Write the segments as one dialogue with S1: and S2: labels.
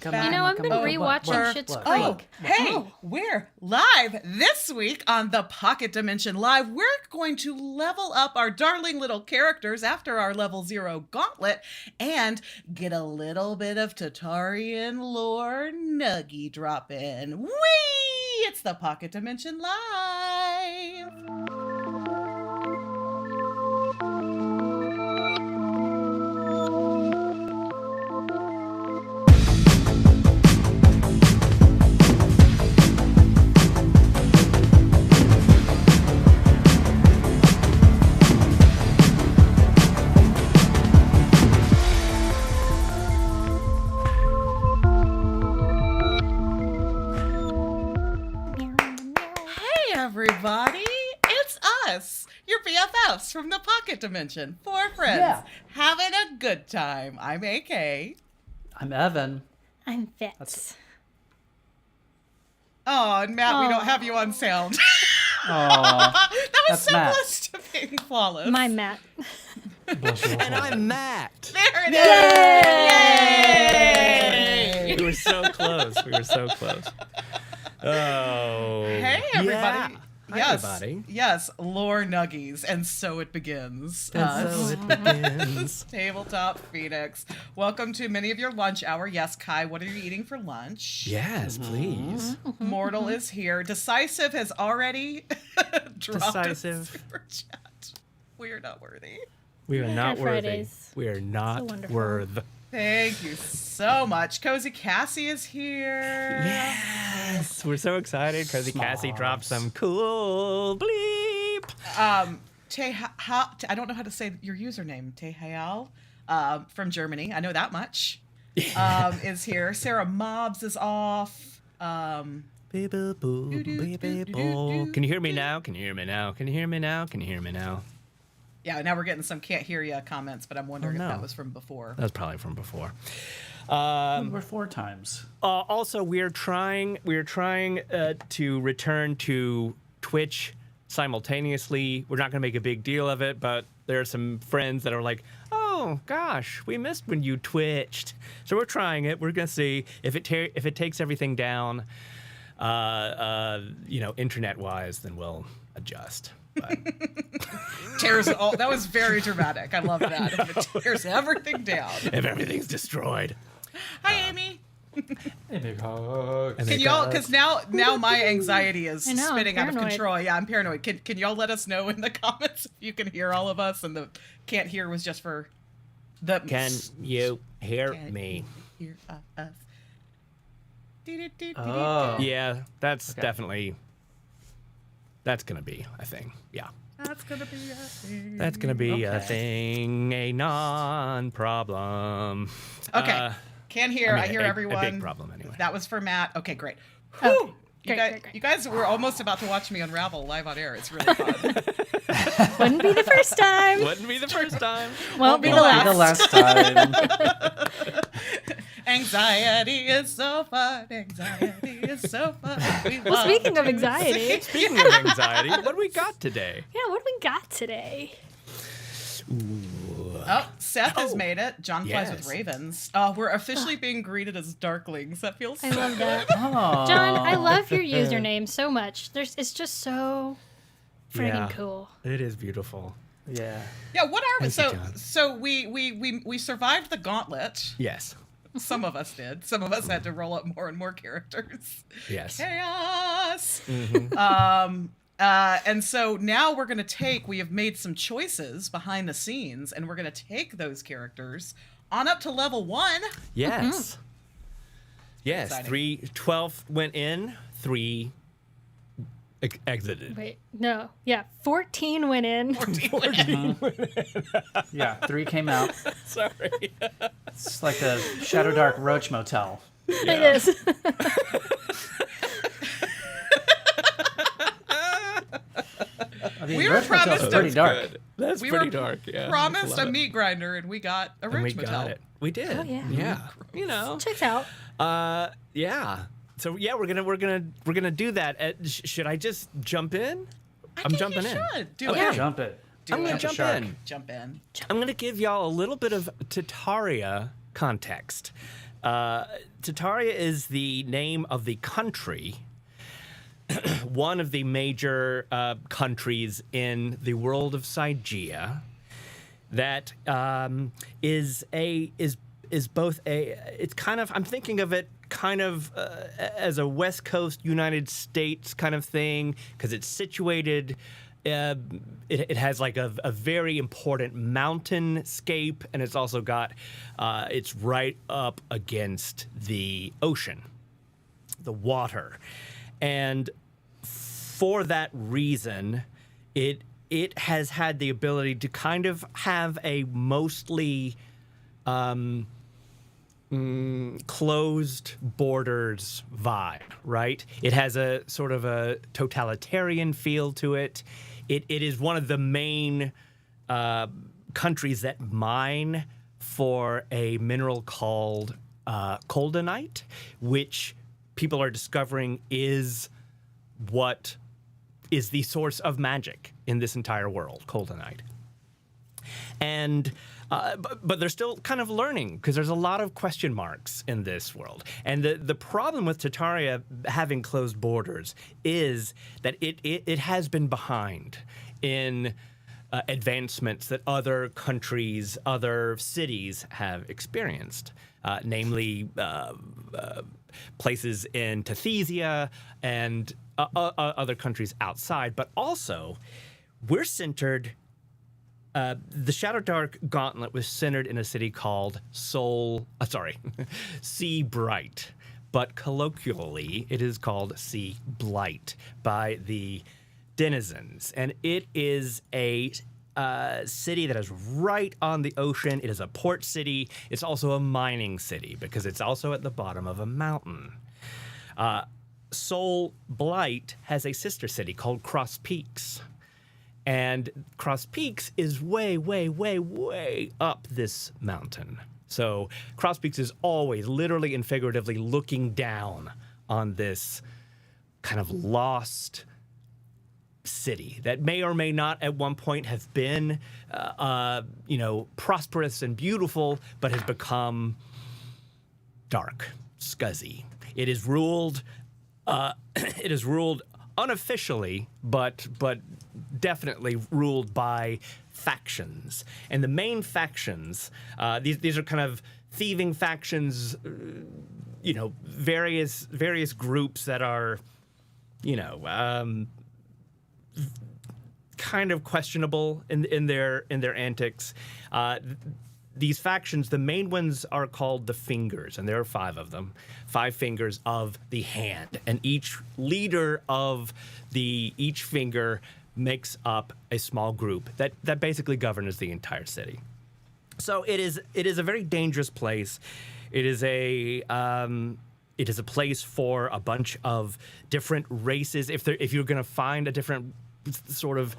S1: You know, I've been rewatching Schitt's Creek.
S2: We're live this week on the Pocket Dimension Live. We're going to level up our darling little characters after our level 0 gauntlet and get a little bit of Tatarian lore nuggy drop in. Whee! It's the Pocket Dimension Live. Everybody, it's us, your BFFs from the Pocket Dimension. 4 friends having a good time. I'm AK.
S3: I'm Evan.
S1: I'm Fitz.
S2: Oh, and Matt, we don't have you on sound.
S3: That
S2: was so
S3: Matt.
S2: close to being flawless.
S1: My Matt.
S4: And I'm Matt.
S2: There it is. Yay!
S4: We were so close. Oh.
S2: Hey, everybody.
S4: Yeah.
S2: Yes,
S4: Hi, everybody.
S2: yes, lore nuggies, and so it begins. Tabletop Phoenix. Welcome to many of your lunch hour. Yes, Kai, what are you eating for lunch?
S4: Yes, please.
S2: Mortal is here. Decisive has already dropped
S4: Decisive.
S2: a super chat. We are not worthy.
S4: We are not
S1: Our
S4: worthy.
S1: Fridays.
S4: We are not
S1: wonderful.
S4: worth.
S2: Thank you so much. Cozy Cassie is here.
S4: Yes, we're so excited. Cozy Cassie dropped some cool bleep.
S2: I don't know how to say your username. Tehayal from Germany. I know that much. Is here. Sarah Mobs is off.
S4: Can you hear me now? Can you hear me now? Can you hear me now? Can you hear me now?
S2: Yeah, now we're getting some can't hear ya comments, but I'm wondering if
S4: no.
S2: that was from before.
S4: That was probably from before.
S3: We're 4 times.
S4: Also, we're trying to return to Twitch simultaneously. We're not going to make a big deal of it, but there are some friends that are like, "Oh gosh, we missed when you twitched." So we're trying it. We're going to see if it takes everything down, internet-wise, then we'll adjust. But
S2: Tears all. That was very dramatic. I love that. If it tears everything down.
S4: if everything's destroyed.
S2: Hi, Amy.
S3: Hey, big hug.
S2: Can y'all? Because now my anxiety is
S1: I know, I'm
S2: spinning out of
S1: paranoid.
S2: control. Yeah, I'm paranoid. Can y'all let us know in the comments if you can hear all of us, and the can't hear was just for the.
S4: Can you hear
S2: Can
S4: me?
S2: you hear us?
S3: Oh.
S4: Yeah, that's
S3: Okay.
S4: definitely. That's gonna be a thing. Yeah.
S2: That's gonna be a thing.
S4: That's gonna be a
S3: Okay.
S4: thing, a non-problem.
S2: Okay. Can't hear. I hear
S4: a
S2: everyone.
S4: big problem anyway.
S2: That was for Matt. Okay, great.
S1: Okay.
S2: Whew.
S1: Great.
S2: You guys were almost about to watch me unravel live on air. It's really fun.
S1: Wouldn't be the first time.
S4: Wouldn't be the first time.
S1: Won't be the
S3: Won't be
S1: last.
S3: the last time.
S2: Anxiety is so fun. Anxiety is so fun.
S1: Well, speaking of anxiety,
S4: Speaking of anxiety, what do we got today?
S1: yeah, what do we got today?
S2: Oh, Seth has made it. John flies with
S4: Yes.
S2: ravens. We're officially being greeted as darklings. That feels
S1: I love that.
S3: Oh.
S1: John, I love your username so much. It's just so friggin'
S4: Yeah.
S1: cool.
S4: It is beautiful.
S3: Yeah.
S2: Yeah, what are we?
S4: Thank you, John.
S2: So we survived the gauntlet.
S4: Yes.
S2: Some of us did. Some of us had to roll up more and more characters.
S4: Yes.
S2: Chaos.
S4: Mm-hmm.
S2: And so now we have made some choices behind the scenes, and we're going to take those characters on up to level 1.
S4: Yes. Yes.
S2: Exciting.
S4: 12 went in, 3 exited.
S1: Wait, no. Yeah, 14 went in.
S3: Yeah, 3 came out.
S4: Sorry.
S3: It's like a Shadowdark Roach Motel.
S1: It is.
S3: I mean,
S2: We were
S3: Roach Motel's
S2: promised
S3: pretty
S2: a-
S3: dark.
S4: That's
S2: We
S4: pretty
S2: were
S4: dark. Yeah.
S2: promised
S4: Love
S2: a
S4: it.
S2: meat grinder, and we got a
S4: And
S2: roach
S4: we
S2: motel.
S4: got it. We did.
S1: Oh, yeah.
S4: Yeah. You know.
S1: Checks out.
S4: Yeah. So yeah, we're gonna do that. Should I just jump in?
S2: I think
S4: jumping
S2: you
S4: in.
S2: should. Do
S4: Okay.
S2: it.
S3: Jump it.
S4: I'm gonna
S2: it.
S4: jump
S3: Shark.
S4: in.
S2: Jump in.
S4: I'm gonna give y'all a little bit of Tataria context. Tataria is the name of the country, one of the major countries in the world of Sigeia that is both it's kind of, I'm thinking of it kind of as a West Coast United States kind of thing, because it's situated, it has like a very important mountainscape, and it's also got, it's right up against the ocean, the water. And for that reason, it has had the ability to kind of have a mostly closed borders vibe, right? It has a sort of a totalitarian feel to it. It is one of the main countries that mine for a mineral called coldenite, which people are discovering is what is the source of magic in this entire world, coldenite. And but they're still kind of learning, because there's a lot of question marks in this world. And the problem with Tataria having closed borders is that it has been behind in advancements that other countries, other cities have experienced, namely places in Tathesia and other countries outside. But also, we're centered. The Shadowdark Gauntlet was centered in a city called Sea Bright, but colloquially it is called Sea Blight by the denizens, and it is a city that is right on the ocean. It is a port city. It's also a mining city because it's also at the bottom of a mountain. Soul Blight has a sister city called Cross Peaks. And Cross Peaks is way, way, way, way up this mountain. So Cross Peaks is always, literally and figuratively, looking down on this kind of lost city that may or may not at one point have been, prosperous and beautiful, but has become dark, scuzzy. It is ruled. It is ruled unofficially, but definitely ruled by factions. And the main factions, these are kind of thieving factions, various groups that are, kind of questionable in their antics. These factions, the main ones are called the Fingers, and there are 5 of them, 5 fingers of the hand, and each leader of each finger makes up a small group that basically governs the entire city. So it is a very dangerous place. It is a place for a bunch of different races. If you're going to find a different sort of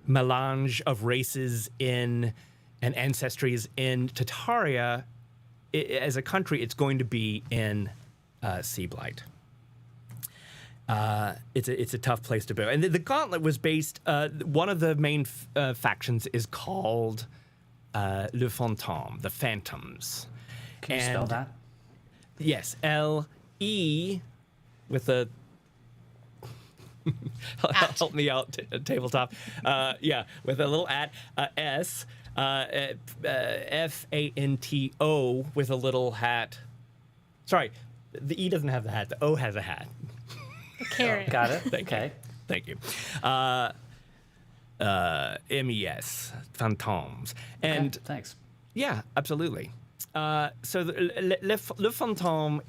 S4: melange of races and ancestries in Tataria, as a country, it's going to be in Sea Blight. It's a tough place to be. And the Gauntlet was based, one of the main factions is called Le Fantôme, the Phantoms.
S3: Can you spell that?
S4: Yes, L-E with a... Help me out, tabletop. With a little at, S, F-A-N-T-O with a little hat. Sorry, the E doesn't have the hat. The O has a hat.
S1: Carrot.
S3: Got it.
S4: Thank you. M-E-S, Phantoms. And
S3: okay, thanks.
S4: Yeah, absolutely. So Le Fantôme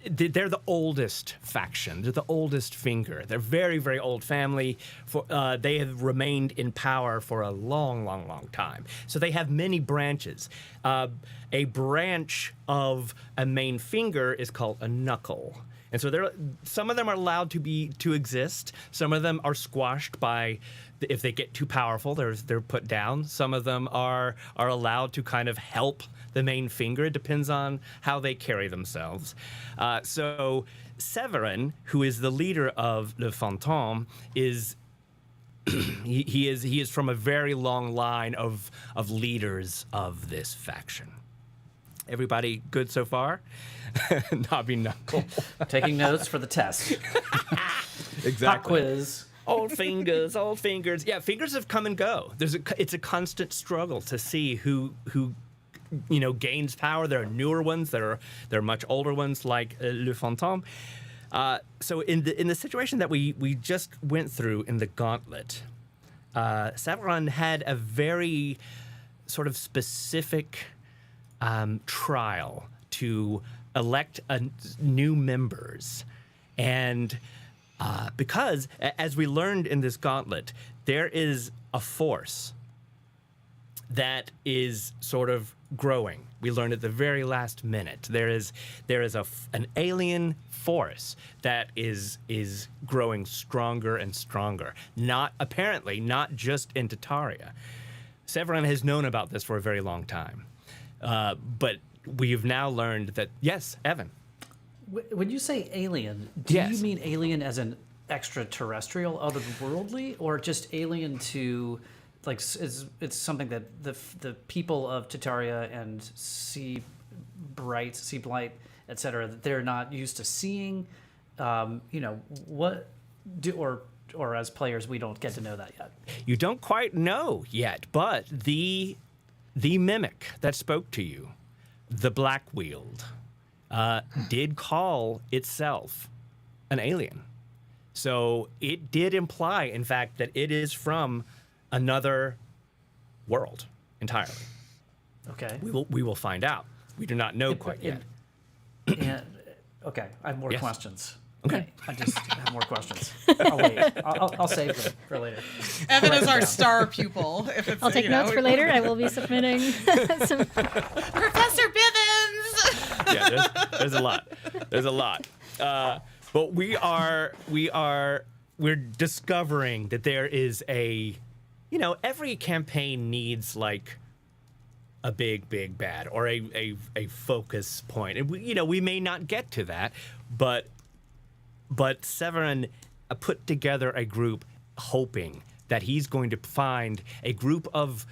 S4: they're the oldest faction. They're the oldest finger. They're very, very old family. They have remained in power for a long, long, long time. So they have many branches. A branch of a main finger is called a knuckle. And so some of them are allowed to exist. Some of them are squashed by, if they get too powerful, they're put down. Some of them are allowed to kind of help the main finger. It depends on how they carry themselves. So Severin, who is the leader of Le Fantôme, is he is from a very long line of leaders of this faction. Everybody good so far? Knobby Knuckle.
S3: Taking notes for the test.
S4: Exactly.
S3: Pop quiz.
S4: Old fingers, old fingers. Yeah, fingers have come and go. It's a constant struggle to see who gains power. There are newer ones. There are much older ones like Le Fantôme. So in the situation that we just went through in the Gauntlet, Shadowrun had a very sort of specific trial to elect new members, and because, as we learned in this Gauntlet, there is a force that is sort of growing. We learned at the very last minute. There is an alien force that is growing stronger and stronger. Not just in Tataria. Shadowrun has known about this for a very long time, but we've now learned that yes, Evan.
S3: When you say alien, do you mean alien as an extraterrestrial, otherworldly, or just alien to, like, it's something that the people of Tataria and Sea Blight, etc., that they're not used to seeing? What do or as players we don't get to know that yet.
S4: You don't quite know yet, but the mimic that spoke to you, the Black Wield, did call itself an alien. So it did imply, in fact, that it is from another world entirely.
S3: Okay.
S4: We will find out. We do not know quite yet.
S3: Okay, I have more
S4: Yes.
S3: questions.
S4: Okay.
S3: I just have more questions. I'll wait. I'll save them for later.
S2: Evan is our star pupil. If it's,
S1: I'll take notes for later. I will be submitting some.
S2: Professor Bivens.
S4: Yeah, there's a lot. There's a lot. But we're discovering that there is every campaign needs like a big bad or a focus point. And we may not get to that, but Shadowrun put together a group hoping that he's going to find a group of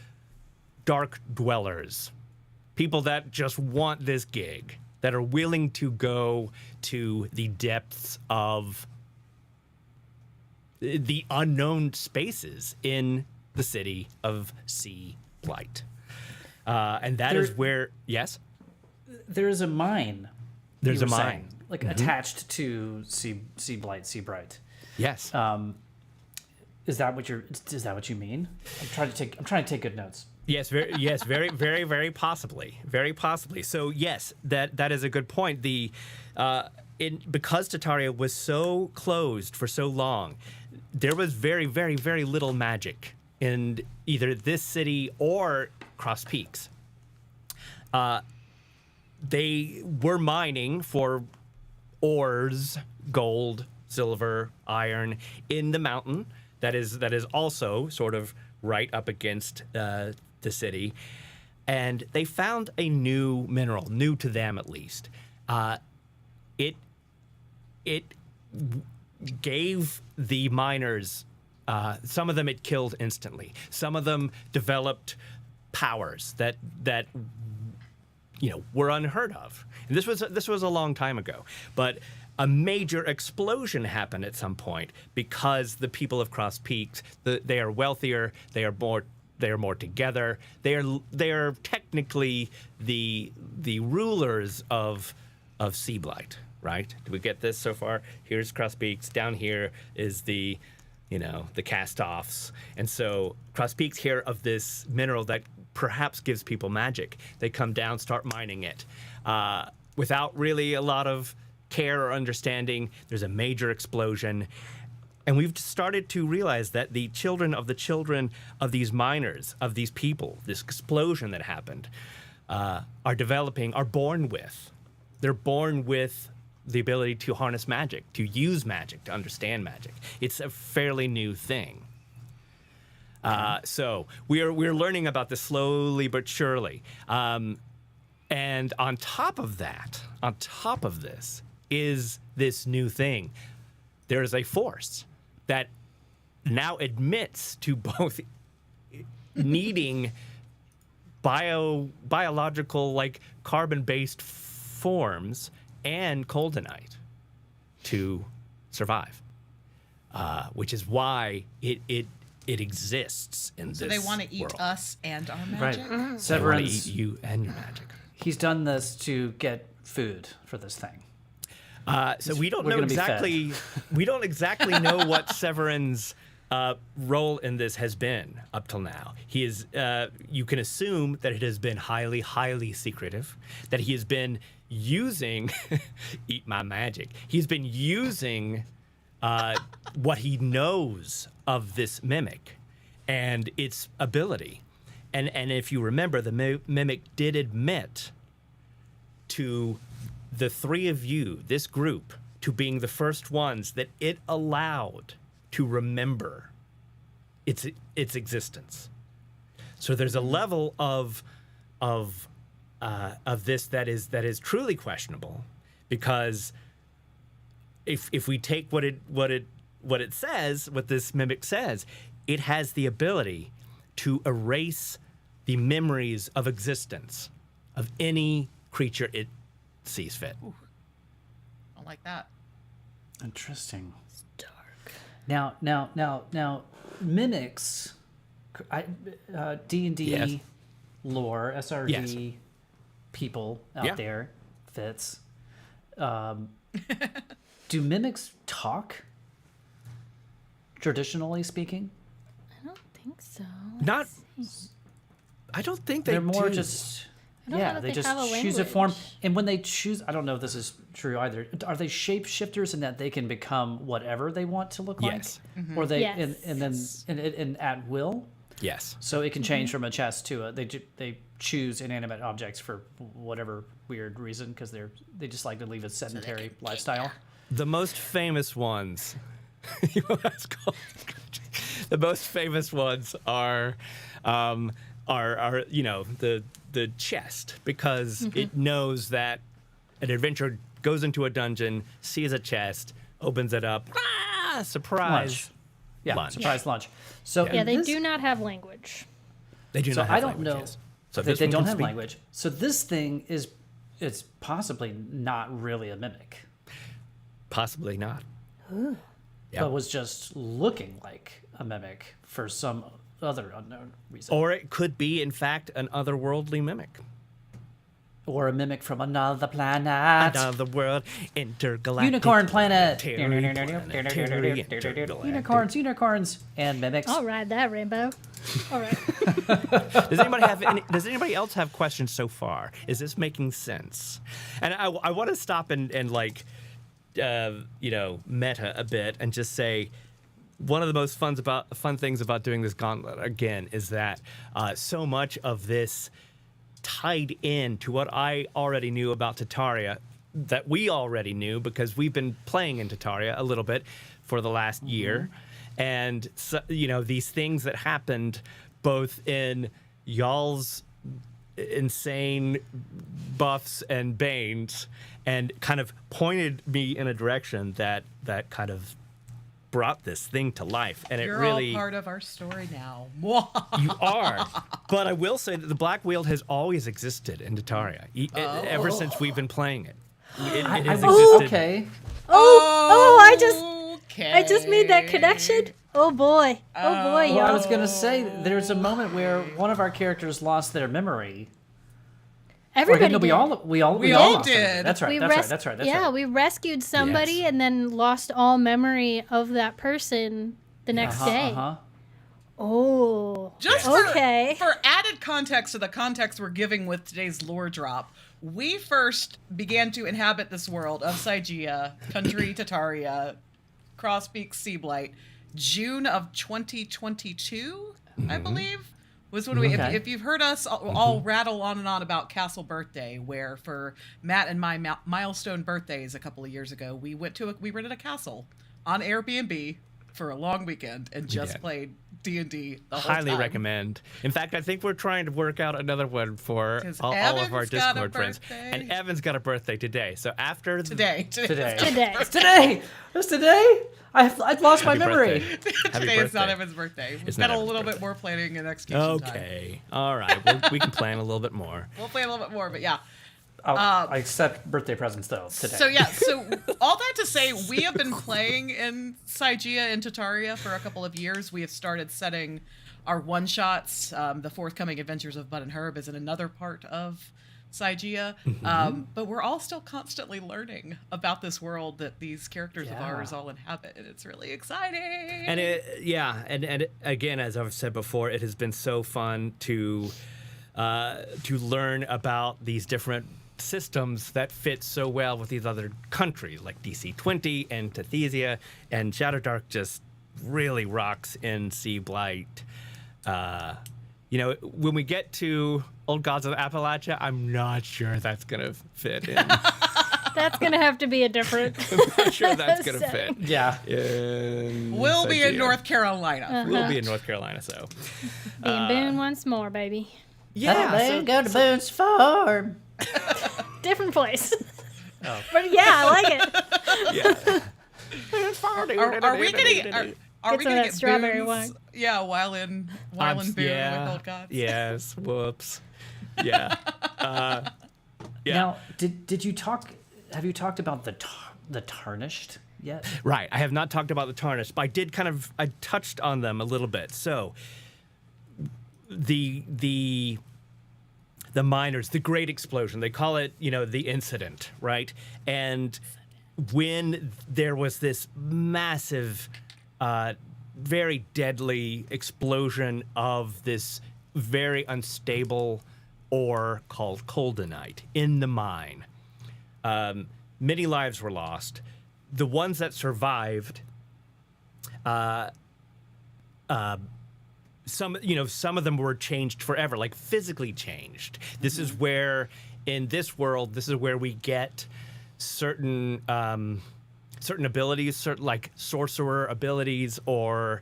S4: dark dwellers, people that just want this gig, that are willing to go to the depths of the unknown spaces in the city of Sea Blight. And that is where, yes?
S3: There is a mine.
S4: There's
S3: you
S4: a
S3: were
S4: mine.
S3: saying, like attached to Sea Bright.
S4: Yes.
S3: Is that what you mean? I'm trying to take good notes.
S4: Yes, very, very possibly. Very possibly. So yes, that is a good point. Because Tataria was so closed for so long, there was very, very, very little magic in either this city or Cross Peaks. They were mining for ores, gold, silver, iron in the mountain that is also sort of right up against the city, and they found a new mineral, new to them at least. It gave the miners, some of them it killed instantly. Some of them developed powers that were unheard of. And this was a long time ago, but a major explosion happened at some point because the people of Cross Peaks, they are wealthier, they are more together. They are technically the rulers of Sea Blight, right? Do we get this so far? Here's Cross Peaks. Down here is the cast-offs. And so Cross Peaks hear of this mineral that perhaps gives people magic. They come down, start mining it. Without really a lot of care or understanding, there's a major explosion. And we've started to realize that the children of these miners, of these people, this explosion that happened, are born with. They're born with the ability to harness magic, to use magic, to understand magic. It's a fairly new thing. So we're learning about this slowly but surely. And on top of this, is this new thing. There is a force that now admits to both needing biological, like carbon-based forms and coldonite to survive, which is why it exists in this
S2: So they want to eat
S4: world.
S2: us and our magic?
S3: Right.
S4: They want to
S3: Severance,
S4: eat you and your magic.
S3: he's done this to get food for this thing.
S4: So we don't
S3: we're
S4: know
S3: gonna be fed.
S4: exactly. We don't exactly know what Severin's role in this has been up till now. He is. You can assume that it has been highly, highly secretive. That he has been using. Eat my magic. He's been using what he knows of this mimic and its ability. And if you remember, the mimic did admit to the three of you, this group, to being the first ones that it allowed to remember its existence. So there's a level of this that is truly questionable, because if we take what it says, what this mimic says, it has the ability to erase the memories of existence of any creature it sees fit.
S2: I like that.
S3: Interesting.
S1: It's dark.
S3: Now, mimics, D&D
S4: Yes.
S3: lore, SRD
S4: Yes.
S3: people out
S4: Yeah.
S3: there, Fitz. Do mimics talk? Traditionally speaking,
S1: I don't think so.
S4: Not. I don't think
S3: they're more
S4: do.
S3: just.
S1: I don't know
S3: Yeah,
S1: that
S3: they
S1: they
S3: just
S1: have a
S3: choose a form,
S1: language.
S3: and when they choose, I don't know if this is true either. Are they shapeshifters in that they can become whatever they want to look
S4: Yes.
S3: like, or they
S1: Yes.
S3: and then and at will?
S4: Yes.
S3: So it can change from a chest to a. They choose inanimate objects for whatever weird reason because they just like to leave a sedentary lifestyle.
S4: The most famous ones. You know what that's called? The most famous ones are the chest, because it knows that an adventurer goes into a dungeon, sees a chest, opens it up, surprise.
S3: Lunch. Yeah,
S4: Lunch.
S3: surprise lunch. So
S1: Yeah,
S3: in
S1: they
S3: this-
S1: do not have language.
S4: They do
S3: So
S4: not have
S3: I don't know.
S4: languages. So
S3: They,
S4: this
S3: they
S4: one
S3: don't
S4: can
S3: have
S4: speak-
S3: language. So this thing it's possibly not really a mimic,
S4: Possibly not. Yep.
S3: but was just looking like a mimic for some other unknown reason,
S4: Or it could be, in fact, an otherworldly mimic.
S3: or a mimic from another planet.
S4: Another world, intergalactic.
S3: Unicorn planet.
S4: Unicorns.
S3: Unicorns, and mimics.
S1: I'll ride that rainbow. All right.
S4: Does anybody else have questions so far? Is this making sense? And I want to stop and like, meta a bit and just say, one of the most fun things about doing this gauntlet again is that so much of this tied in to what I already knew about Tataria, that we already knew because we've been playing in Tataria a little bit for the last year. And, so, these things that happened both in y'all's insane buffs and banes and kind of pointed me in a direction that kind of brought this thing to life. And
S2: You're
S4: it really...
S2: all part of our story now.
S4: You are. But I will say that the Black Wield has always existed in Tataria, ever since we've been playing it. It has existed.
S3: Okay.
S1: I just made that connection. Oh boy. Oh boy,
S3: Well, I
S1: y'all.
S3: was gonna say there's a moment where one of our characters lost their memory.
S1: Everybody
S3: no,
S1: did.
S3: we all
S2: We
S3: lost our
S2: did.
S3: memory. That's right.
S1: We
S3: That's right.
S1: yeah, we rescued somebody
S4: Yes.
S1: and then lost all memory of that person the next day.
S3: Uh-huh.
S1: Oh.
S2: Just
S1: okay.
S2: for added context to the context we're giving with today's lore drop, we first began to inhabit this world of Sigeia, country Tataria, Crosspeak Seablight, June of 2022, I believe, was when we,
S3: Okay.
S2: if you've heard us all rattle on and on about Castle Birthday, where for Matt and my milestone birthdays a couple of years ago, we rented a castle on Airbnb for a long weekend and just
S4: did.
S2: played D&D the whole
S4: Highly
S2: time.
S4: recommend. In fact, I think we're trying to work out another one for
S2: 'Cause
S4: all of
S2: Evan's
S4: our
S2: got a
S4: Discord friends.
S2: birthday.
S4: And Evan's got a birthday today. So after
S2: Today.
S3: Today.
S1: Today.
S3: It's today. It's today. I've lost my
S4: Happy
S3: memory.
S4: birthday. Happy
S2: Today is not
S4: birthday.
S2: Evan's birthday. We've
S4: It's
S2: got
S4: not
S2: a
S4: Evan's
S2: little
S4: birthday.
S2: bit more planning and execution time.
S4: Okay. All right. We can plan a little bit more.
S2: We'll play a little bit more, but yeah.
S3: I accept birthday presents though today.
S2: So yeah, so all that to say, we have been playing in Cygia and Tataria for a couple of years. We have started setting our one-shots. The forthcoming Adventures of Bud and Herb is in another part of Cygia. But we're all still constantly learning about this world that these characters of ours all inhabit, and it's really exciting.
S4: And and again, as I've said before, it has been so fun to learn about these different systems that fit so well with these other countries like DC-20 and Tathesia, and Shadowdark just really rocks in Sea Blight. You know, when we get to Old Gods of Appalachia, I'm not sure that's gonna fit in.
S1: That's gonna have to be a different.
S4: I'm not sure that's gonna fit.
S3: yeah.
S2: We'll be in
S4: Cygia.
S2: North Carolina.
S4: We'll be in North Carolina, so
S1: Being Boone once more, baby.
S3: Yeah. Go to Boone's Farm.
S1: Different place. Oh. But yeah, I like it.
S4: yeah.
S2: Are we getting? Are
S1: Get
S2: we
S1: some
S2: gonna
S1: of that
S2: get
S1: strawberry
S2: Boone's-
S1: wine.
S2: Yeah, while in Boone with Old Gods.
S4: Yes. Whoops. Yeah. Yeah.
S3: Now, did you talk? Have you talked about the Tarnished yet?
S4: Right. I have not talked about the Tarnished, but I touched on them a little bit. So the miners, the Great Explosion, they call it, the incident, right? And when there was this massive, very deadly explosion of this very unstable ore called Coldenite in the mine, many lives were lost. The ones that survived, some of them were changed forever, like physically changed. This is where, in this world, we get certain abilities, certain like sorcerer abilities, and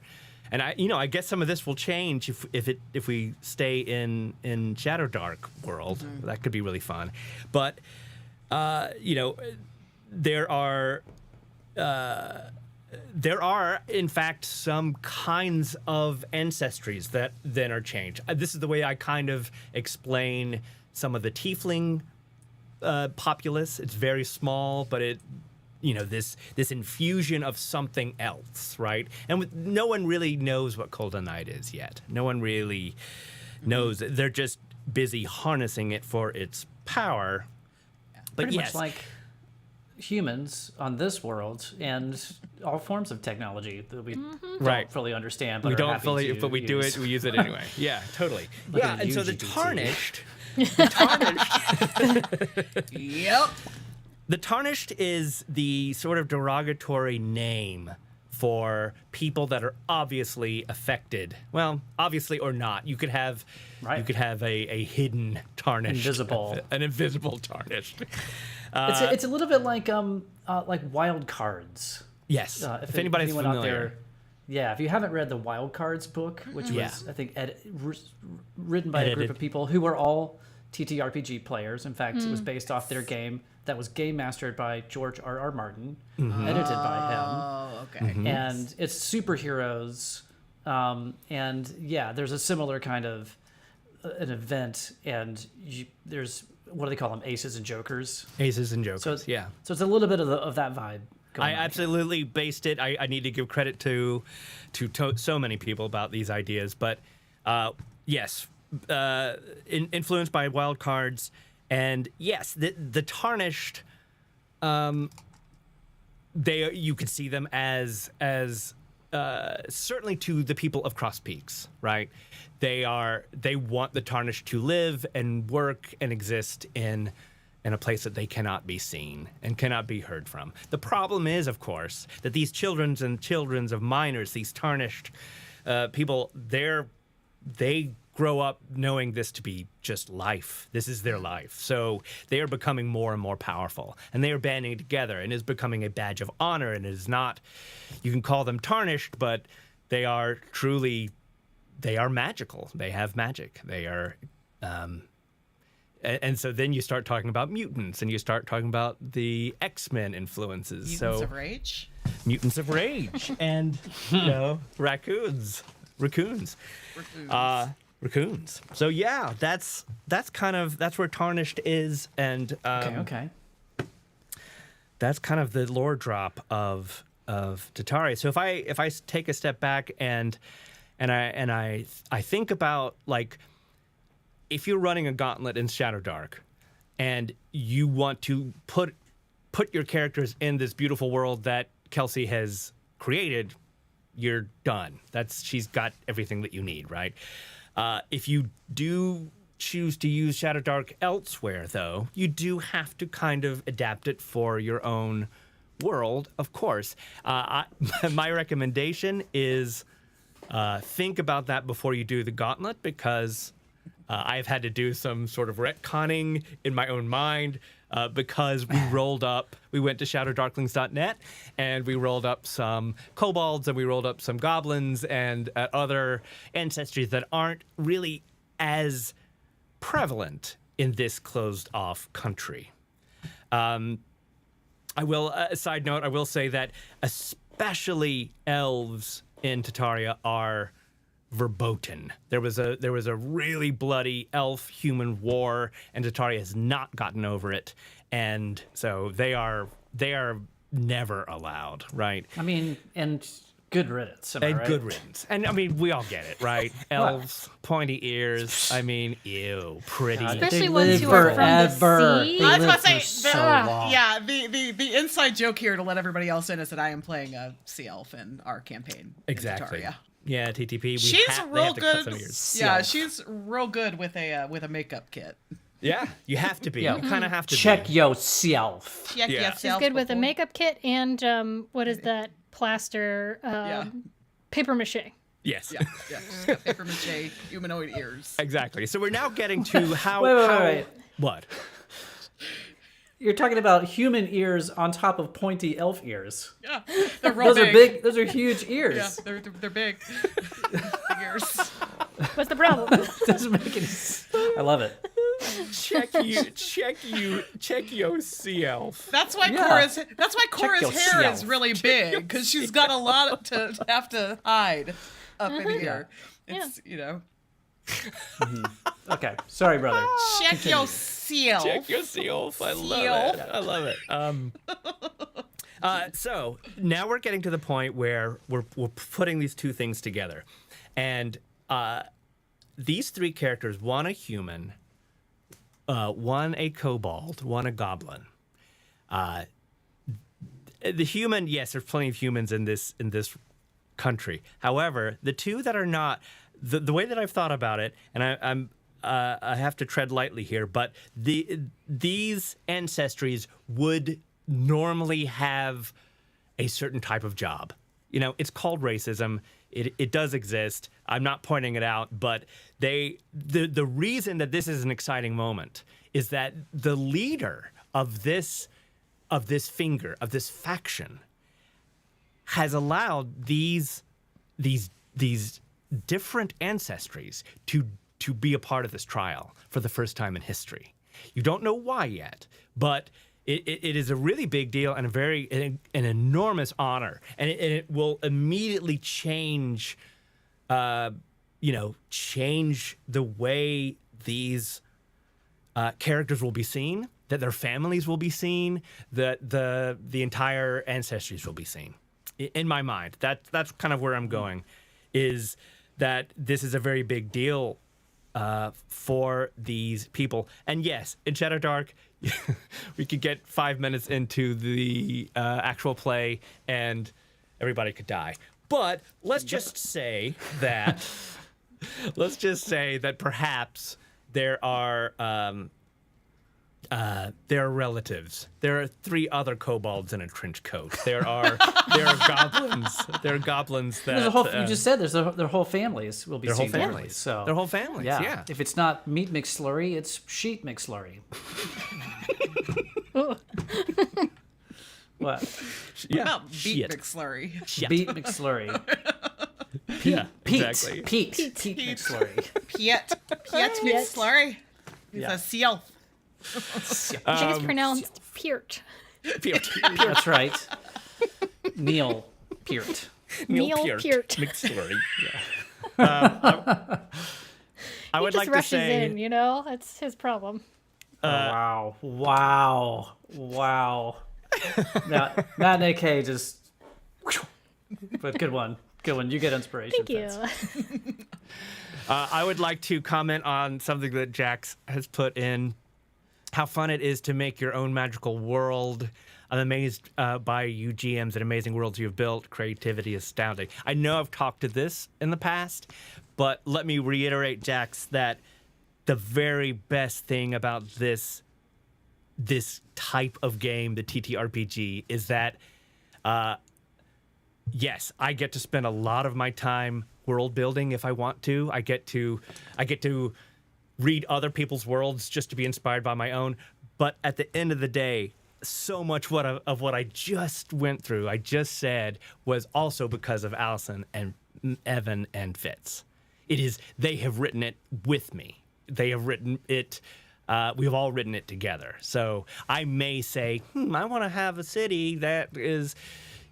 S4: I guess some of this will change if we stay in Shadowdark world. That could be really fun, but there are, in fact, some kinds of ancestries that then are changed. This is the way I kind of explain some of the tiefling populace. It's very small, but this infusion of something else, right? And no one really knows what Coldenite is yet. No one really knows. They're just busy harnessing it for its power. But
S3: Pretty
S4: yes,
S3: much like humans on this world and all forms of technology that we don't fully understand, but
S4: we
S3: are
S4: don't
S3: happy
S4: fully,
S3: to
S4: but we do
S3: use.
S4: it. We use it anyway. Yeah, totally.
S3: Like
S4: yeah,
S3: an
S4: and so the
S3: UGBT.
S4: tarnished.
S2: Yep.
S4: The Tarnished is the sort of derogatory name for people that are obviously affected. Well, obviously or not. You could have a hidden Tarnished.
S3: Invisible.
S4: An invisible Tarnished.
S3: It's a little bit like Wild Cards.
S4: Yes. If anybody's
S3: anyone
S4: familiar.
S3: out there, if you haven't read the Wild Cards book, which was
S4: Yeah.
S3: I think written by a group of people who were all TTRPG players. In fact, it was based off their game that was game mastered by George R.R. Martin, edited by him.
S2: Oh, okay.
S3: And it's superheroes, and there's a similar kind of an event, and there's, what do they call them, aces and jokers?
S4: Aces and Jokers.
S3: So it's a little bit of that vibe going
S4: I
S3: on.
S4: absolutely based it. I need to give credit to so many people about these ideas, but yes, influenced by Wild Cards, and yes, the Tarnished. You could see them as certainly to the people of Cross Peaks, right? They want the Tarnished to live and work and exist in a place that they cannot be seen and cannot be heard from. The problem is, of course, that these children of miners, these Tarnished people, they grow up knowing this to be just life. This is their life. So they are becoming more and more powerful, and they are banding together, and it is becoming a badge of honor, and it is not, you can call them Tarnished, but they are truly they are magical. They have magic. They are, and so then you start talking about mutants, and you start talking about the X-Men influences.
S2: Mutants of Rage.
S4: Mutants of Rage, and raccoons. So yeah, that's where Tarnished is, and
S3: Okay.
S4: that's kind of the lore drop of Tataria. So if I take a step back and I think about, like, if you're running a Gauntlet in Shadowdark and you want to put your characters in this beautiful world that Kelsey has created, you're done. She's got everything that you need, right? If you do choose to use Shadowdark elsewhere, though, you do have to kind of adapt it for your own world, of course. My recommendation is think about that before you do the Gauntlet, because I've had to do some sort of retconning in my own mind because we went to shadowdarklings.net, and we rolled up some kobolds, and we rolled up some goblins, and other ancestries that aren't really as prevalent in this closed-off country. I will, side note, I will say that especially elves in Tataria are verboten. There was a really bloody elf-human war, and Tataria has not gotten over it, and so they are never allowed, right?
S3: I mean, and good riddance. Am I right?
S4: Good riddance. And I mean, we all get it, right? Elves, pointy ears. I mean, ew, pretty.
S1: Especially
S3: They
S1: ones
S3: live
S1: who are from the
S3: forever.
S1: sea.
S3: They
S2: I was
S3: live
S2: about to
S3: for
S2: say,
S3: so long.
S2: yeah, the inside joke here to let everybody else in is that I am playing a sea elf in our campaign.
S4: Exactly.
S2: In Tataria.
S4: Yeah, TTP.
S2: She's
S4: they
S2: real
S4: have to cut some
S2: good.
S4: ears.
S2: Yeah, she's real good with a makeup kit.
S4: Yeah, you have to be.
S3: Yeah.
S4: You kind of have to
S3: Check
S4: be.
S3: yourself.
S2: Check
S4: Yeah.
S2: yourself
S1: She's good with a
S2: before-
S1: makeup kit and what is that plaster? Paper mache.
S4: Yes.
S2: Yeah, she's got paper mache humanoid ears.
S4: Exactly. So we're now getting to how.
S3: Wait.
S4: What?
S3: You're talking about human ears on top of pointy elf ears.
S2: Yeah, they're real
S3: Those are big. Those are huge ears.
S2: Yeah, they're big. Big ears.
S1: What's the problem?
S3: Doesn't make any. I love it.
S4: Check your sea elf.
S2: That's why
S3: Yeah.
S2: Cora's
S3: your
S2: hair is
S3: self.
S2: really big, because she's got a lot to have to hide up in here. It's
S3: Okay. Sorry, brother.
S2: check your seal.
S4: Check your sea elf. I love it. So now we're getting to the point where we're putting these two things together, and these three characters, one a human, one a kobold, one a goblin. The human, yes, there's plenty of humans in this country. However, the two that are not, the way that I've thought about it, and I have to tread lightly here, but these ancestries would normally have a certain type of job. You know, it's called racism. It does exist. I'm not pointing it out, but the reason that this is an exciting moment is that the leader of this faction has allowed these different ancestries to be a part of this trial for the first time in history. You don't know why yet, but it is a really big deal and an enormous honor, and it will immediately change the way these characters will be seen, that their families will be seen, that the entire ancestries will be seen. In my mind, that's kind of where I'm going, is that this is a very big deal for these people. And yes, in Shadowdark, we could get 5 minutes into the actual play and everybody could die. But let's just say that perhaps there are relatives. There are 3 other kobolds in a trench coat. There are goblins. There are goblins that
S3: There's a whole. You just said their whole families will be
S4: their
S3: seen.
S4: whole
S3: that
S4: families.
S3: way, So
S4: Their whole families. Yeah.
S3: If it's not meat McSlurry, it's sheet McSlurry. What?
S2: About beat
S4: Shit.
S2: McSlurry.
S4: Shit.
S3: Beat McSlurry.
S4: Yeah,
S3: Pete
S4: exactly.
S3: Pete McSlurry.
S2: Piet McSlurry. He's
S3: Yeah.
S2: a seal.
S1: I think it's pronounced Peart.
S3: That's right. Neil Peart.
S1: Neil Peart.
S4: McSlurry. Yeah. I
S1: He
S4: would
S1: just
S4: like to
S1: rushes
S4: say,
S1: in, you know? That's his problem.
S3: Wow. Now, Matt and AK just... But good one. You get inspiration.
S1: Thank you.
S3: Vince.
S4: I would like to comment on something that Jax has put in. How fun it is to make your own magical world. I'm amazed by you GMs and amazing worlds you've built. Creativity is astounding. I know I've talked to this in the past, but let me reiterate, Jax, that the very best thing about this type of game, the TTRPG, is that yes, I get to spend a lot of my time world building if I want to. I get to read other people's worlds just to be inspired by my own. But at the end of the day, so much of what I just went through, I just said, was also because of Allison and Evan and Fitz. They have written it with me. They have written it. We've all written it together. So I may say, I want to have a city that is,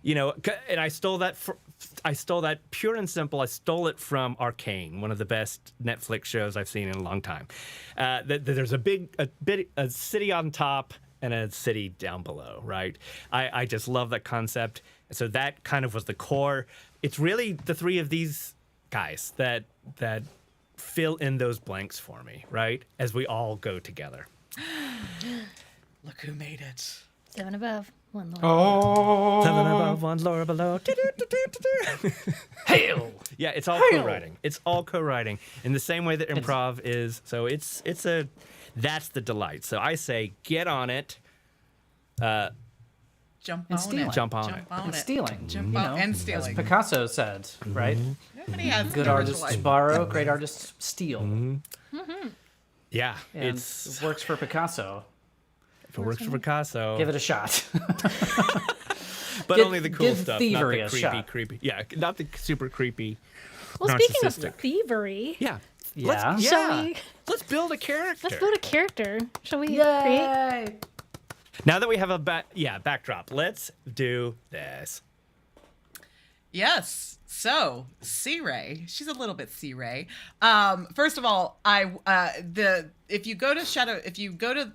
S4: and I stole that. I stole that pure and simple. I stole it from Arcane, one of the best Netflix shows I've seen in a long time. There's a city on top and a city down below, right? I just love that concept. So that kind of was the core. It's really the three of these guys that fill in those blanks for me, right? As we all go together.
S2: Look who made it.
S1: 7 above, 1 lower.
S3: Oh.
S4: 7 above, 1 lower below.
S3: Hail.
S4: Yeah, it's all co-writing. It's all co-writing in the same way that improv is. So that's the delight. So I say, get on it.
S2: Jump
S3: And
S2: on
S3: stealing.
S2: it.
S4: Jump on
S2: Jump
S4: it.
S2: on
S3: And
S2: it.
S3: stealing.
S2: Jump
S3: you
S2: on
S3: know,
S2: and
S3: as
S2: stealing.
S3: Picasso said, right?
S2: Nobody has
S3: Good
S2: no
S3: artists
S2: life.
S3: borrow, great artists steal.
S4: Yeah,
S3: And
S4: it
S3: works for Picasso.
S4: if it works for Picasso.
S3: Give it a shot.
S4: But
S3: give-
S4: only the cool
S3: give
S4: stuff, not
S3: thievery
S4: the
S3: a
S4: creepy,
S3: shot.
S4: creepy. Yeah, not the super creepy.
S1: Well, speaking of
S4: narcissistic.
S1: thievery,
S4: Yeah.
S3: Yeah.
S1: Shall we-
S4: Let's build a character.
S1: let's build a character. Shall we create?
S3: Yay!
S4: Now that we have a backdrop, let's do this.
S2: Yes. So, C-Ray, she's a little bit C-Ray. First of all, if you go to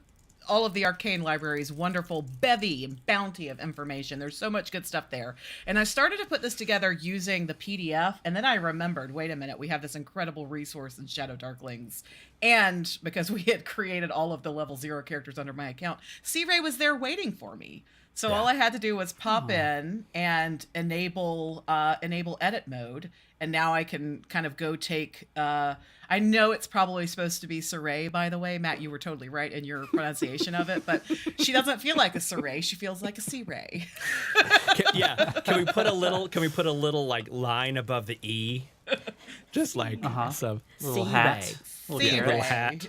S2: all of the Arcane Library's wonderful bevy and bounty of information, there's so much good stuff there. And I started to put this together using the PDF, and then I remembered, wait a minute, we have this incredible resource in Shadowdarklings. And because we had created all of the level 0 characters under my account, C-Ray was there waiting for me. So all I had to do was pop in and enable edit mode, and now I can kind of go take. I know it's probably supposed to be Saray, by the way, Matt. You were totally right in your pronunciation of it, but she doesn't feel like a Saray. She feels like a C-Ray.
S4: Can we put a little like line above the E, just like some
S3: Little
S4: C
S3: hat.
S4: ray.
S3: Little
S2: C-Ray.
S4: Little hat.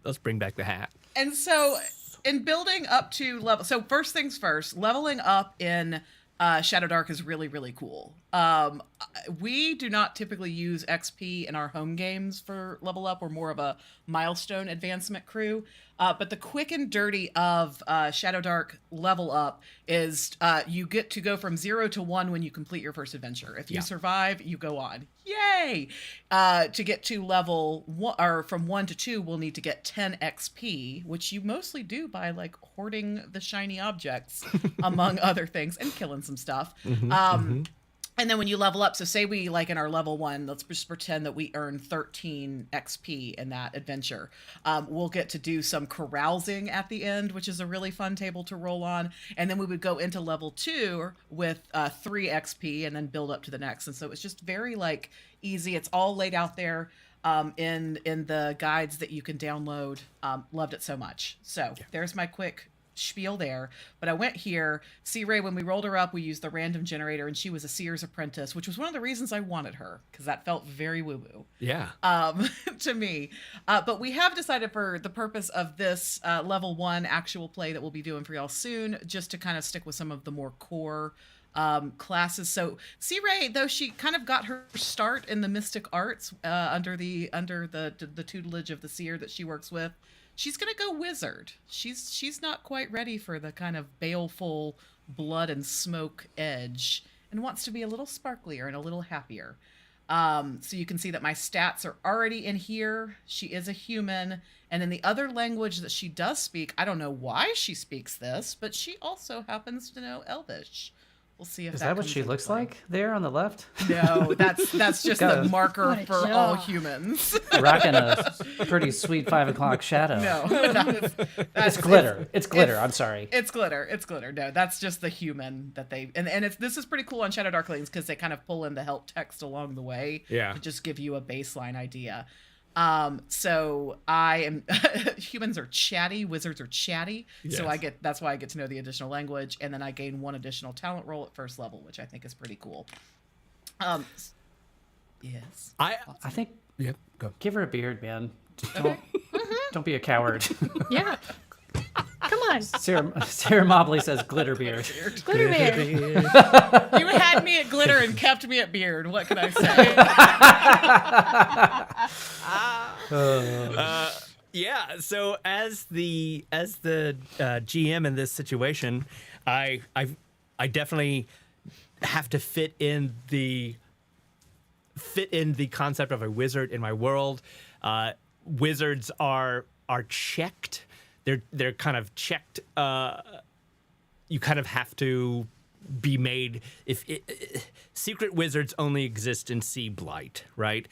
S4: Let's bring back the hat.
S2: And so, in building up to level, so first things first, leveling up in Shadowdark is really, really cool. We do not typically use XP in our home games for level up. We're more of a milestone advancement crew. But the quick and dirty of Shadowdark level up is you get to go from 0 to 1 when you complete your first adventure. If you survive, you go on. Yay! To get to level 1, or from 1 to 2, we'll need to get 10 XP, which you mostly do by like hoarding the shiny objects, among other things, and killing some stuff. And then when you level up, so say we, like in our level 1, let's just pretend that we earn 13 XP in that adventure. We'll get to do some carousing at the end, which is a really fun table to roll on. And then we would go into level 2 with 3 XP and then build up to the next. And so it's just very like easy. It's all laid out there in the guides that you can download. Loved it so much. So there's my quick spiel there. But I went here. C-Ray, when we rolled her up, we used the random generator, and she was a Seer's apprentice, which was one of the reasons I wanted her, because that felt very woo-woo to me. But we have decided, for the purpose of this level 1 actual play that we'll be doing for y'all soon, just to kind of stick with some of the more core classes. So C. Ray, though she kind of got her start in the mystic arts under the tutelage of the seer that she works with, she's gonna go wizard. She's not quite ready for the kind of baleful blood and smoke edge, and wants to be a little sparklier and a little happier. So you can see that my stats are already in here. She is a human. And in the other language that she does speak, I don't know why she speaks this, but she also happens to know Elvish. We'll see if
S3: Is that what
S2: comes
S3: she
S2: into
S3: looks
S2: play.
S3: like there on the left?
S2: No, that's just the marker
S1: What a
S2: for all
S1: job.
S2: humans.
S3: Rocking a pretty sweet 5 o'clock shadow.
S2: No,
S3: It's glitter. It's glitter. I'm sorry.
S2: It's glitter. It's glitter. No, that's just the human that they and this is pretty cool on Shadowdark Level because they kind of pull in the help text along the way
S4: Yeah.
S2: to just give you a baseline idea. So I am humans are chatty, wizards are chatty. So
S4: Yes.
S2: that's why I get to know the additional language, and then I gain 1 additional talent roll at first level, which I think is pretty cool. Yes.
S3: I think
S4: Yep. Go.
S3: give her a beard, man. Just don't be a coward.
S1: Yeah. Come on.
S3: Sarah Mobley says glitter beard.
S1: Glitter beard.
S2: You had me at glitter and kept me at beard. What can I say?
S4: Yeah. So as the GM in this situation, I definitely have to fit in the concept of a wizard in my world. Wizards are checked. They're kind of checked. You kind of have to be made. Secret wizards only exist in Sea Blight, right?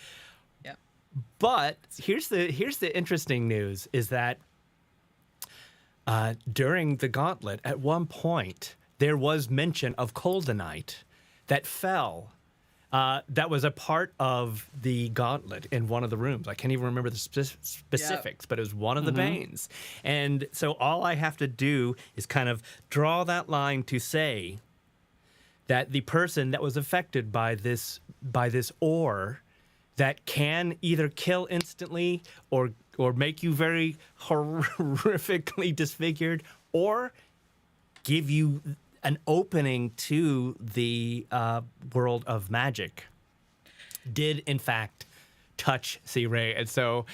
S2: Yeah.
S4: But here's the interesting news is that during the Gauntlet, at one point, there was mention of Coldenite that fell. That was a part of the Gauntlet in one of the rooms. I can't even remember the specifics, but it was one of the banes. And so all I have to do is kind of draw that line to say that the person that was affected by this ore that can either kill instantly or make you very horrifically disfigured or give you an opening to the world of magic did in fact touch C. Ray. And so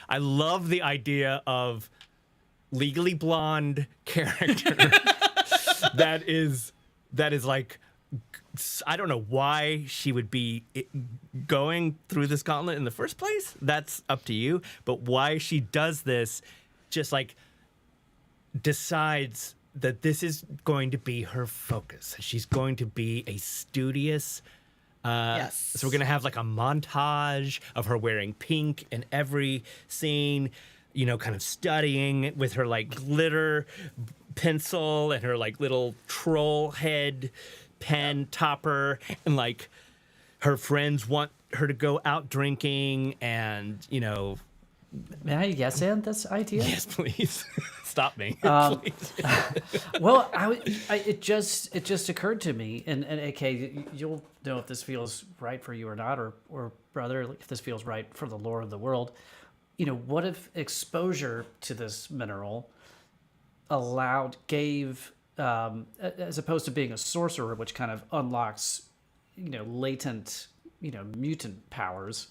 S4: I love the idea of legally blonde character that is like, I don't know why she would be going through this gauntlet in the first place. That's up to you. But why she does this, just like decides that this is going to be her focus. She's going to be a studious.
S2: Yes.
S4: So we're gonna have like a montage of her wearing pink in every scene, kind of studying with her like glitter pencil and her like little troll head pen topper, and like her friends want her to go out drinking, and
S3: May I yes and this idea?
S4: yes, please. Stop me. Please.
S3: Well, it just occurred to me, and AK, you'll know if this feels right for you or not, or brother, if this feels right for the lore of the world. What if exposure to this mineral gave, as opposed to being a sorcerer, which kind of unlocks, latent, mutant powers.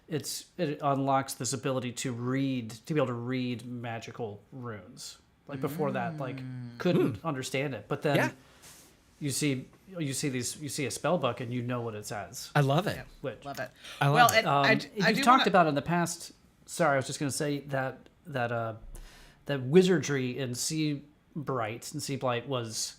S3: It unlocks this ability to be able to read magical runes. Like before that, couldn't understand it. But then you see a spell book and you know what it says.
S4: I love it.
S3: Which,
S2: Love it.
S4: I love it.
S2: I
S3: you've
S2: do
S3: talked
S2: wanna-
S3: about in the past. Sorry, I was just going to say that wizardry in Sea Blight was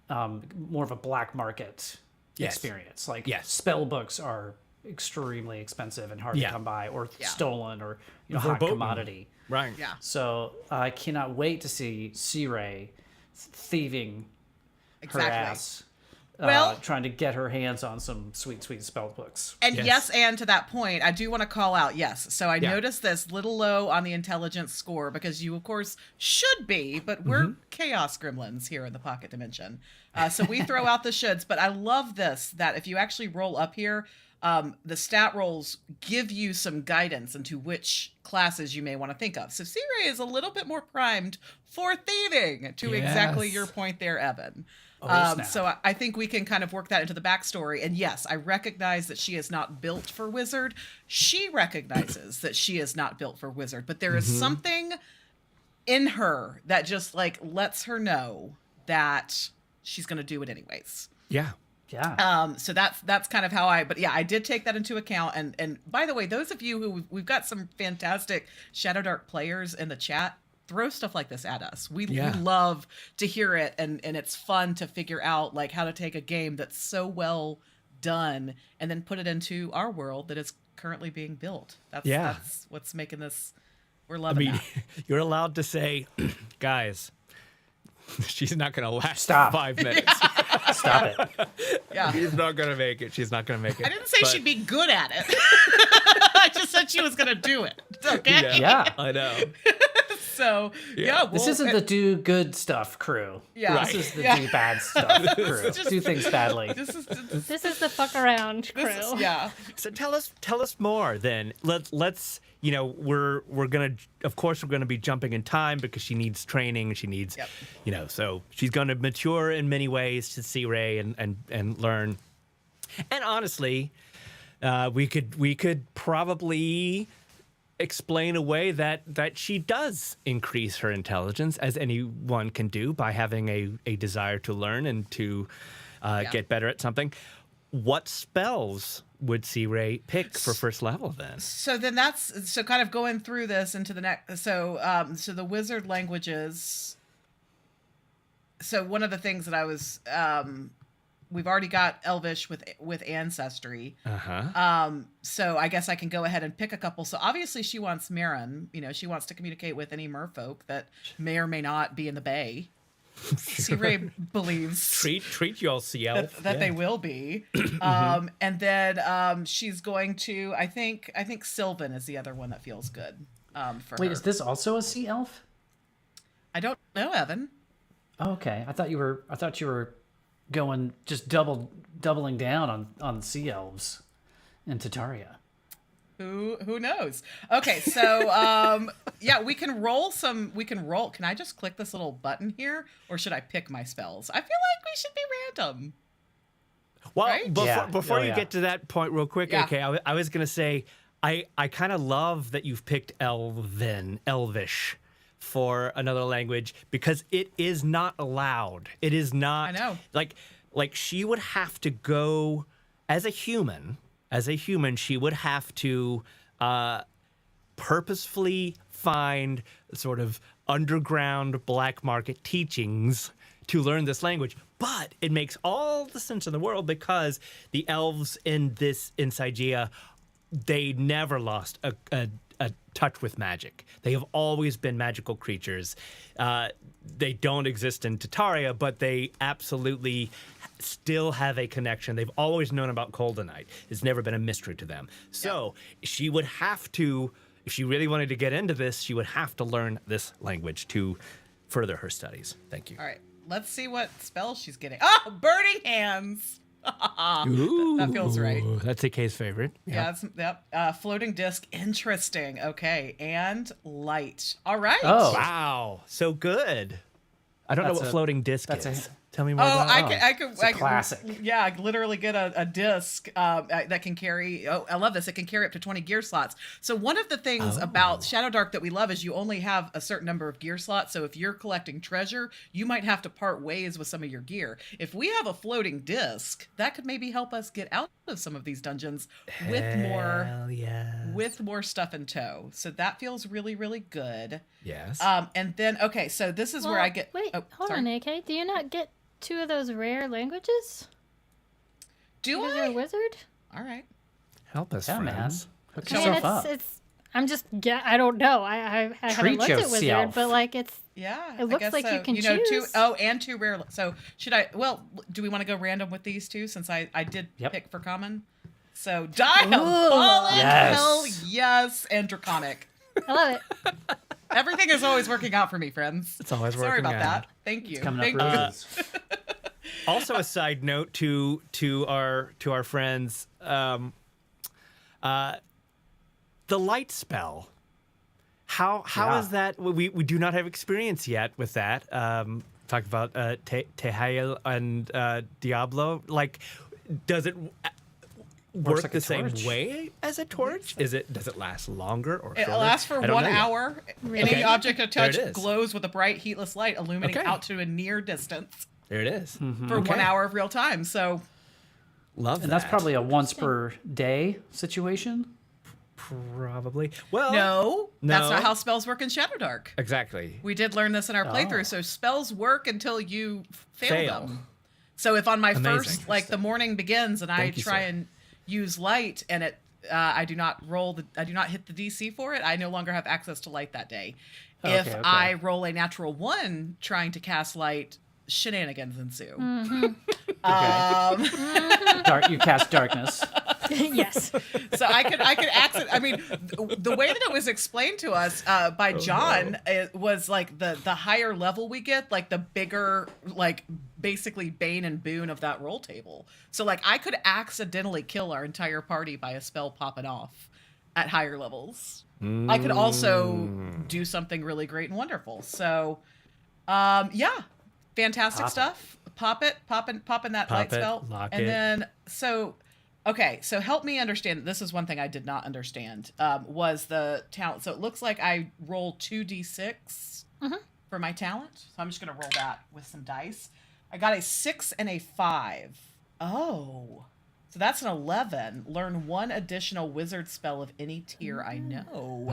S3: more of a black market
S4: Yes.
S3: experience. Like
S4: Yes.
S3: spell books are extremely expensive and hard to come by, or stolen, or hot
S4: Verboten.
S3: commodity.
S4: Right.
S2: Yeah.
S3: So I cannot wait to see Sea Ray thieving her
S2: Exactly.
S3: ass.
S2: Well-
S3: Trying to get her hands on some sweet spell books.
S2: And
S4: Yes.
S2: yes, and to that point, I do want to call out, yes. So I
S4: Yeah.
S2: noticed this little low on the intelligence score because you, of course, should be, but we're chaos gremlins here in the pocket dimension. So we throw out the shoulds, but I love this, that if you actually roll up here, the stat rolls give you some guidance into which classes you may want to think of. So C-Ray is a little bit more primed for thieving, to exactly your point there, Evan. So I think we can kind of work that into the backstory. And yes, I recognize that she is not built for wizard. She recognizes that she is not built for wizard, but there is something in her that just like lets her know that she's going to do it anyways.
S4: Yeah.
S3: Yeah.
S2: So that's kind of how I did take that into account. And by the way, those of you who we've got some fantastic Shadowdark players in the chat, throw stuff like this at us. We love to hear it, and it's fun to figure out like how to take a game that's so well done and then put it into our world that is currently being built. That's what's making this. We're loving that.
S4: You're allowed to say, guys, she's not going to last
S3: Stop.
S4: 5 minutes.
S3: Stop it.
S2: Yeah.
S4: She's not going to make it. She's not going to make it.
S2: I didn't say she'd be good at it. I just said she was going to do it. Okay.
S3: Yeah.
S4: I know.
S2: So
S3: This isn't the do good stuff crew.
S2: Yeah.
S3: This is the do bad stuff crew. Do things badly.
S2: This is
S1: the fuck around crew.
S4: So tell us more then. Let's we're gonna be jumping in time because she needs training. She needs so she's gonna mature in many ways to see Ray and learn. And honestly, we could probably explain a way that she does increase her intelligence, as anyone can do, by having a desire to learn and to get better at something. What spells would C-Ray pick for first level then?
S2: So then that's kind of going through this into the next. So the wizard languages. So one of the things that I was we've already got Elvish with Ancestry. So I guess I can go ahead and pick a couple. So obviously she wants Marin. She wants to communicate with any merfolk that may or may not be in the Bay. C-Ray believes
S4: treat your elf
S2: that they will be. And then she's going to. I think Sylvan is the other one that feels good. For
S3: Wait,
S2: her.
S3: is this also a sea elf?
S2: I don't know, Evan.
S3: Oh, okay. I thought you were going just doubling down on sea elves in Tataria.
S2: Who knows? Okay, so we can roll some. Can I just click this little button here, or should I pick my spells? I feel like we should be random.
S4: Well,
S2: right?
S4: before you get to that point, real quick, okay, I was gonna say I kind of love that you've picked Elvish for another language, because it is not allowed. It is not.
S2: I know.
S4: Like she would have to go as a human. As a human, she would have to purposefully find sort of underground black market teachings to learn this language. But it makes all the sense in the world, because the elves in Sigea, they never lost a touch with magic. They have always been magical creatures. They don't exist in Tataria, but they absolutely still have a connection. They've always known about Coldonite. It's never been a mystery to them. So she would have to, if she really wanted to get into this, she would have to learn this language to further her studies. Thank you.
S2: All right, let's see what spell she's getting. Oh, Burning Hands. That feels right.
S4: That's AK's favorite.
S2: Floating disc. Interesting. Okay, and light. All right.
S3: Oh.
S4: Wow, so good. I don't know what floating disc is. Tell me more
S2: Oh,
S4: about it.
S2: I could.
S3: It's a classic.
S2: Yeah, literally get a disc that can carry. Oh, I love this. It can carry up to 20 gear slots. So one of the things about Shadowdark that we love is you only have a certain number of gear slots. So if you're collecting treasure, you might have to part ways with some of your gear. If we have a floating disc, that could maybe help us get out of some of these dungeons with more stuff in tow. So that feels really, really good.
S4: Yes.
S2: And then so this is where I get.
S1: Wait, hold on, AK. Do you not get 2 of those rare languages?
S2: Do
S1: because
S2: I?
S1: you're a wizard?
S2: All right.
S4: Help us,
S3: Yeah, man.
S4: friends.
S3: Hook
S1: I mean,
S3: yourself up.
S1: I'm just, I don't know. I haven't looked at wizard,
S3: yourself.
S1: but like it's.
S2: Yeah,
S1: It looks
S2: I guess
S1: like
S2: so.
S1: you can
S2: Two.
S1: choose.
S2: Oh, and 2 rare. So should I? Well, do we want to go random with these 2 since I did pick for common? So Diabolic,
S3: Yes.
S2: hell yes, and Draconic.
S1: I love it.
S2: Everything is always working out for me, friends.
S4: It's always
S2: Sorry
S4: working
S2: about
S4: out.
S2: that. Thank you.
S3: Coming
S2: Thank
S3: up
S2: you.
S3: roses.
S4: Also, a side note to our friends, The light spell. How is that? We do not have experience yet with that. Talk about Tehail and Diablo. Like, does it work
S3: like
S4: the
S3: a
S4: same
S3: torch.
S4: way as a torch? Does it last longer or
S2: It
S4: shorter?
S2: lasts for
S4: I don't
S2: 1
S4: know yet.
S2: hour.
S1: Really?
S2: Any
S1: Okay.
S2: object of
S4: There it
S2: touch
S4: is.
S2: glows with a bright, heatless light, illuminating
S4: Okay.
S2: out to a near distance
S4: There it is.
S2: for 1 hour of real time. So
S4: Love
S3: And
S4: that.
S3: that's probably a once per day situation.
S4: probably. Well,
S2: no, that's
S4: No.
S2: not how spells work in Shadowdark.
S4: exactly.
S2: We did learn this in our
S3: Oh.
S2: playthrough. So spells work until you fail
S4: Fail.
S2: them. So if on my
S4: Amazing.
S2: first, like the morning begins and I
S4: Thank you,
S2: try
S4: sir.
S2: and use light and I do not hit the DC for it, I no longer have access to light that day. If
S3: Okay.
S2: I roll a natural 1 trying to cast light, shenanigans ensue.
S3: You cast darkness.
S1: Yes.
S2: So I could access. I mean, the way that it was explained to us by John, it was like the higher level we get, like the bigger, like basically bane and boon of that roll table. So like I could accidentally kill our entire party by a spell popping off at higher levels. I could also do something really great and wonderful. So, yeah, fantastic stuff. Pop in that light
S4: it,
S2: spell,
S4: lock
S2: and
S4: it.
S2: then okay, so help me understand. This is one thing I did not understand. Was the talent? So it looks like I roll 2d6 for my talent. So I'm just gonna roll that with some dice. I got a 6 and a 5. Oh, so that's an 11. Learn 1 additional wizard spell of any tier I know.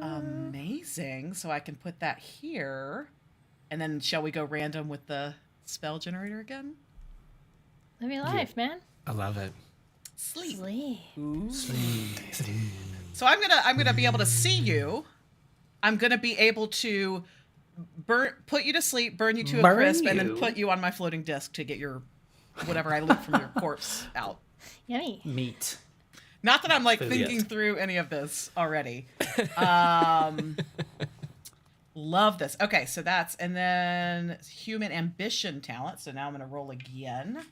S2: Amazing. So I can put that here, and then shall we go random with the spell generator again?
S1: Live your life, man.
S4: I love it.
S2: Sleep.
S1: Sleep.
S2: So I'm gonna be able to see you. I'm gonna be able to put you to sleep, burn you to a
S3: Burn
S2: crisp, and then
S3: you?
S2: put you on my floating disc to get your whatever I loot from your corpse out.
S1: Yummy.
S3: Meat.
S2: Not that I'm like
S4: Food.
S2: thinking through any of this already. Love this. Okay, so that's, and then human ambition talent. So now I'm gonna roll again.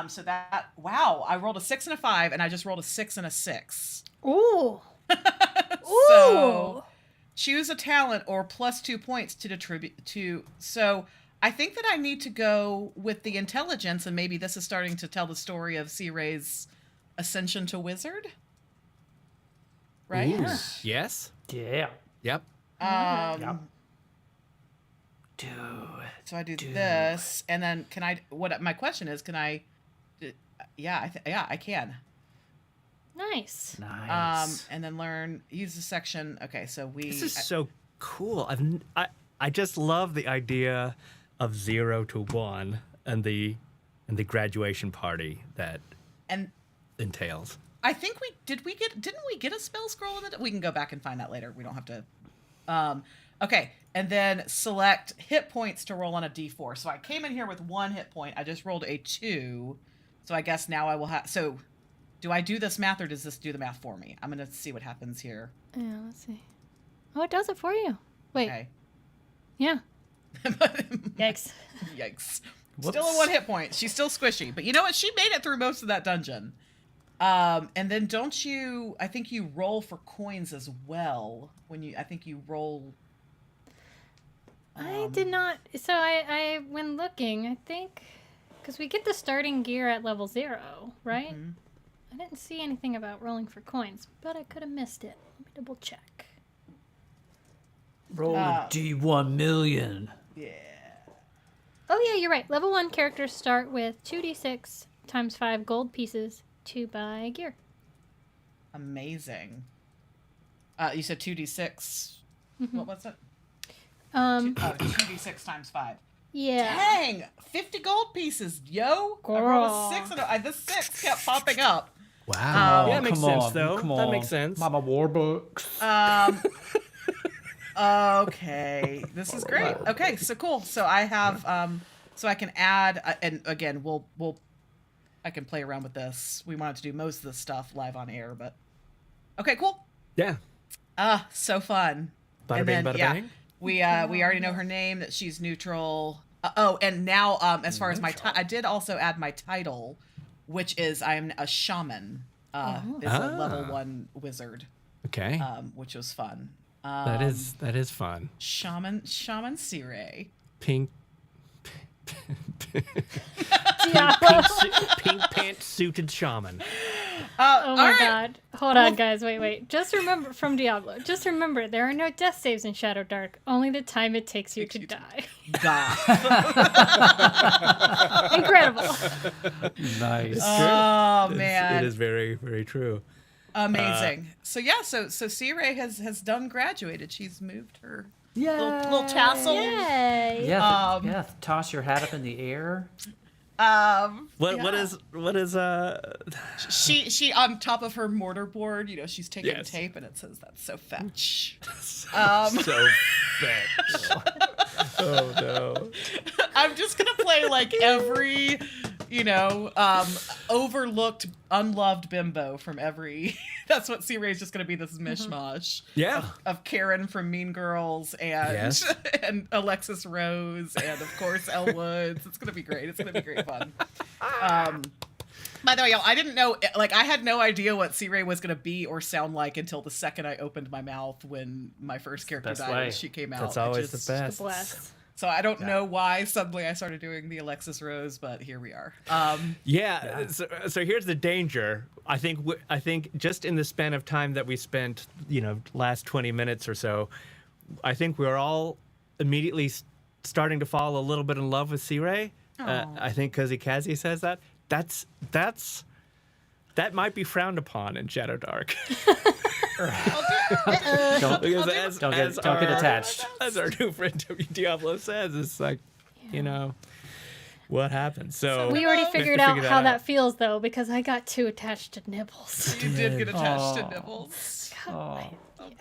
S2: So that, wow, I rolled a 6 and a 5, and I just rolled a 6 and a 6.
S1: Ooh.
S2: So choose a talent or plus 2 points to attribute to. So I think that I need to go with the intelligence, and maybe this is starting to tell the story of C. Ray's ascension to wizard. Right?
S4: Ooh. Yes.
S3: Yeah.
S4: Yep.
S3: Yep. Dude.
S2: So I do this, and then can I? What my question is? Can I? Yeah, I can.
S1: Nice.
S3: Nice.
S2: And then use the section. Okay, so
S4: This is so cool. I just love the idea of 0 to 1 and the graduation party that
S2: and
S4: entails.
S2: I think didn't we get a spell scroll in it? We can go back and find that later. We don't have to. Okay, and then select hit points to roll on a d4. So I came in here with 1 hit point. I just rolled a 2. So I guess now I will have. So, do I do this math or does this do the math for me? I'm gonna see what happens here.
S1: Yeah, let's see. Oh, it does it for you. Wait.
S2: Okay.
S1: Yeah. Yikes.
S2: Yikes.
S3: Whoops.
S2: Still a 1 hit point. She's still squishy. But you know what? She made it through most of that dungeon. And then don't you, I think you roll for coins as well. I think you roll.
S1: I did not. So I when looking, I think, because we get the starting gear at level 0, right?
S2: Mm-hmm.
S1: I didn't see anything about rolling for coins, but I could have missed it. Let me double check.
S3: Roll a D1 million.
S2: Yeah.
S1: Oh yeah, you're right. Level 1 characters start with 2d6 times 5 gold pieces to buy gear.
S2: Amazing. You said 2d6. What was it? 2d6 times 5.
S1: Yeah.
S2: Dang! 50 gold pieces, yo! I rolled a 6 and this 6 kept popping up.
S4: Wow.
S3: Oh,
S4: yeah, that makes
S3: come
S4: sense,
S3: on,
S4: though.
S3: come
S4: That
S3: on.
S4: makes sense.
S3: Mama Warbooks.
S2: Okay. This is great. Okay, so cool. So I have so I can add and again I can play around with this. We wanted to do most of this stuff live on air, but okay, cool.
S4: Yeah.
S2: So fun.
S4: Bada
S2: And
S4: bing,
S2: then,
S4: bada
S2: yeah,
S4: bang.
S2: we already know her name, that she's neutral. And now as far as my I did also add my title, which is I'm a shaman. Is a level 1 wizard,
S4: Okay.
S2: which was fun.
S4: That is fun.
S2: Shaman Sire.
S4: Pink
S1: Diablo.
S4: pink pant suited shaman.
S1: Oh my god. Hold on, guys. Wait. Just remember from Diablo. Just remember, there are no death saves in Shadowdark. Only the time it takes you to die. Incredible.
S3: Nice.
S2: Oh man,
S4: It is very, very true.
S2: amazing. So Sire has done graduated. She's moved her
S3: Yeah.
S2: little tassel.
S1: Yay.
S3: Yeah. Toss your hat up in the air.
S4: What is
S2: She on top of her mortar board, she's taking
S4: Yes.
S2: tape and it says that's so fetch.
S4: so fetch. Oh no.
S2: I'm just gonna play like every, overlooked, unloved bimbo from every. That's what Ray's just gonna be. This mishmash.
S4: Yeah.
S2: Of Karen from Mean Girls and
S4: Yes.
S2: and Alexis Rose and of course Elle Woods. It's gonna be great. It's gonna be great fun. By the way, y'all, I didn't know. I had no idea what Ray was gonna be or sound like until the second I opened my mouth when my first character
S3: Best
S2: died.
S3: way.
S2: And she came out.
S4: That's
S2: It
S4: always
S2: just-
S4: the best.
S1: Bless.
S2: So I don't know why suddenly I started doing the Alexis Rose, but here we are.
S4: Yeah. So here's the danger. I think just in the span of time that we spent, last 20 minutes or so, I think we're all immediately starting to fall a little bit in love with C-Ray. I think Kazi says that. That might be frowned upon in Shadowdark.
S3: Don't
S4: Because
S3: don't get attached.
S4: As our new friend Diablo says, it's like, what happened? So
S1: We already
S4: have to
S1: figured out
S4: figure
S1: how that
S4: out.
S1: feels, though, because I got too attached to Nibbles.
S2: You did get attached to
S3: Aw.
S2: Nibbles,
S3: Oh.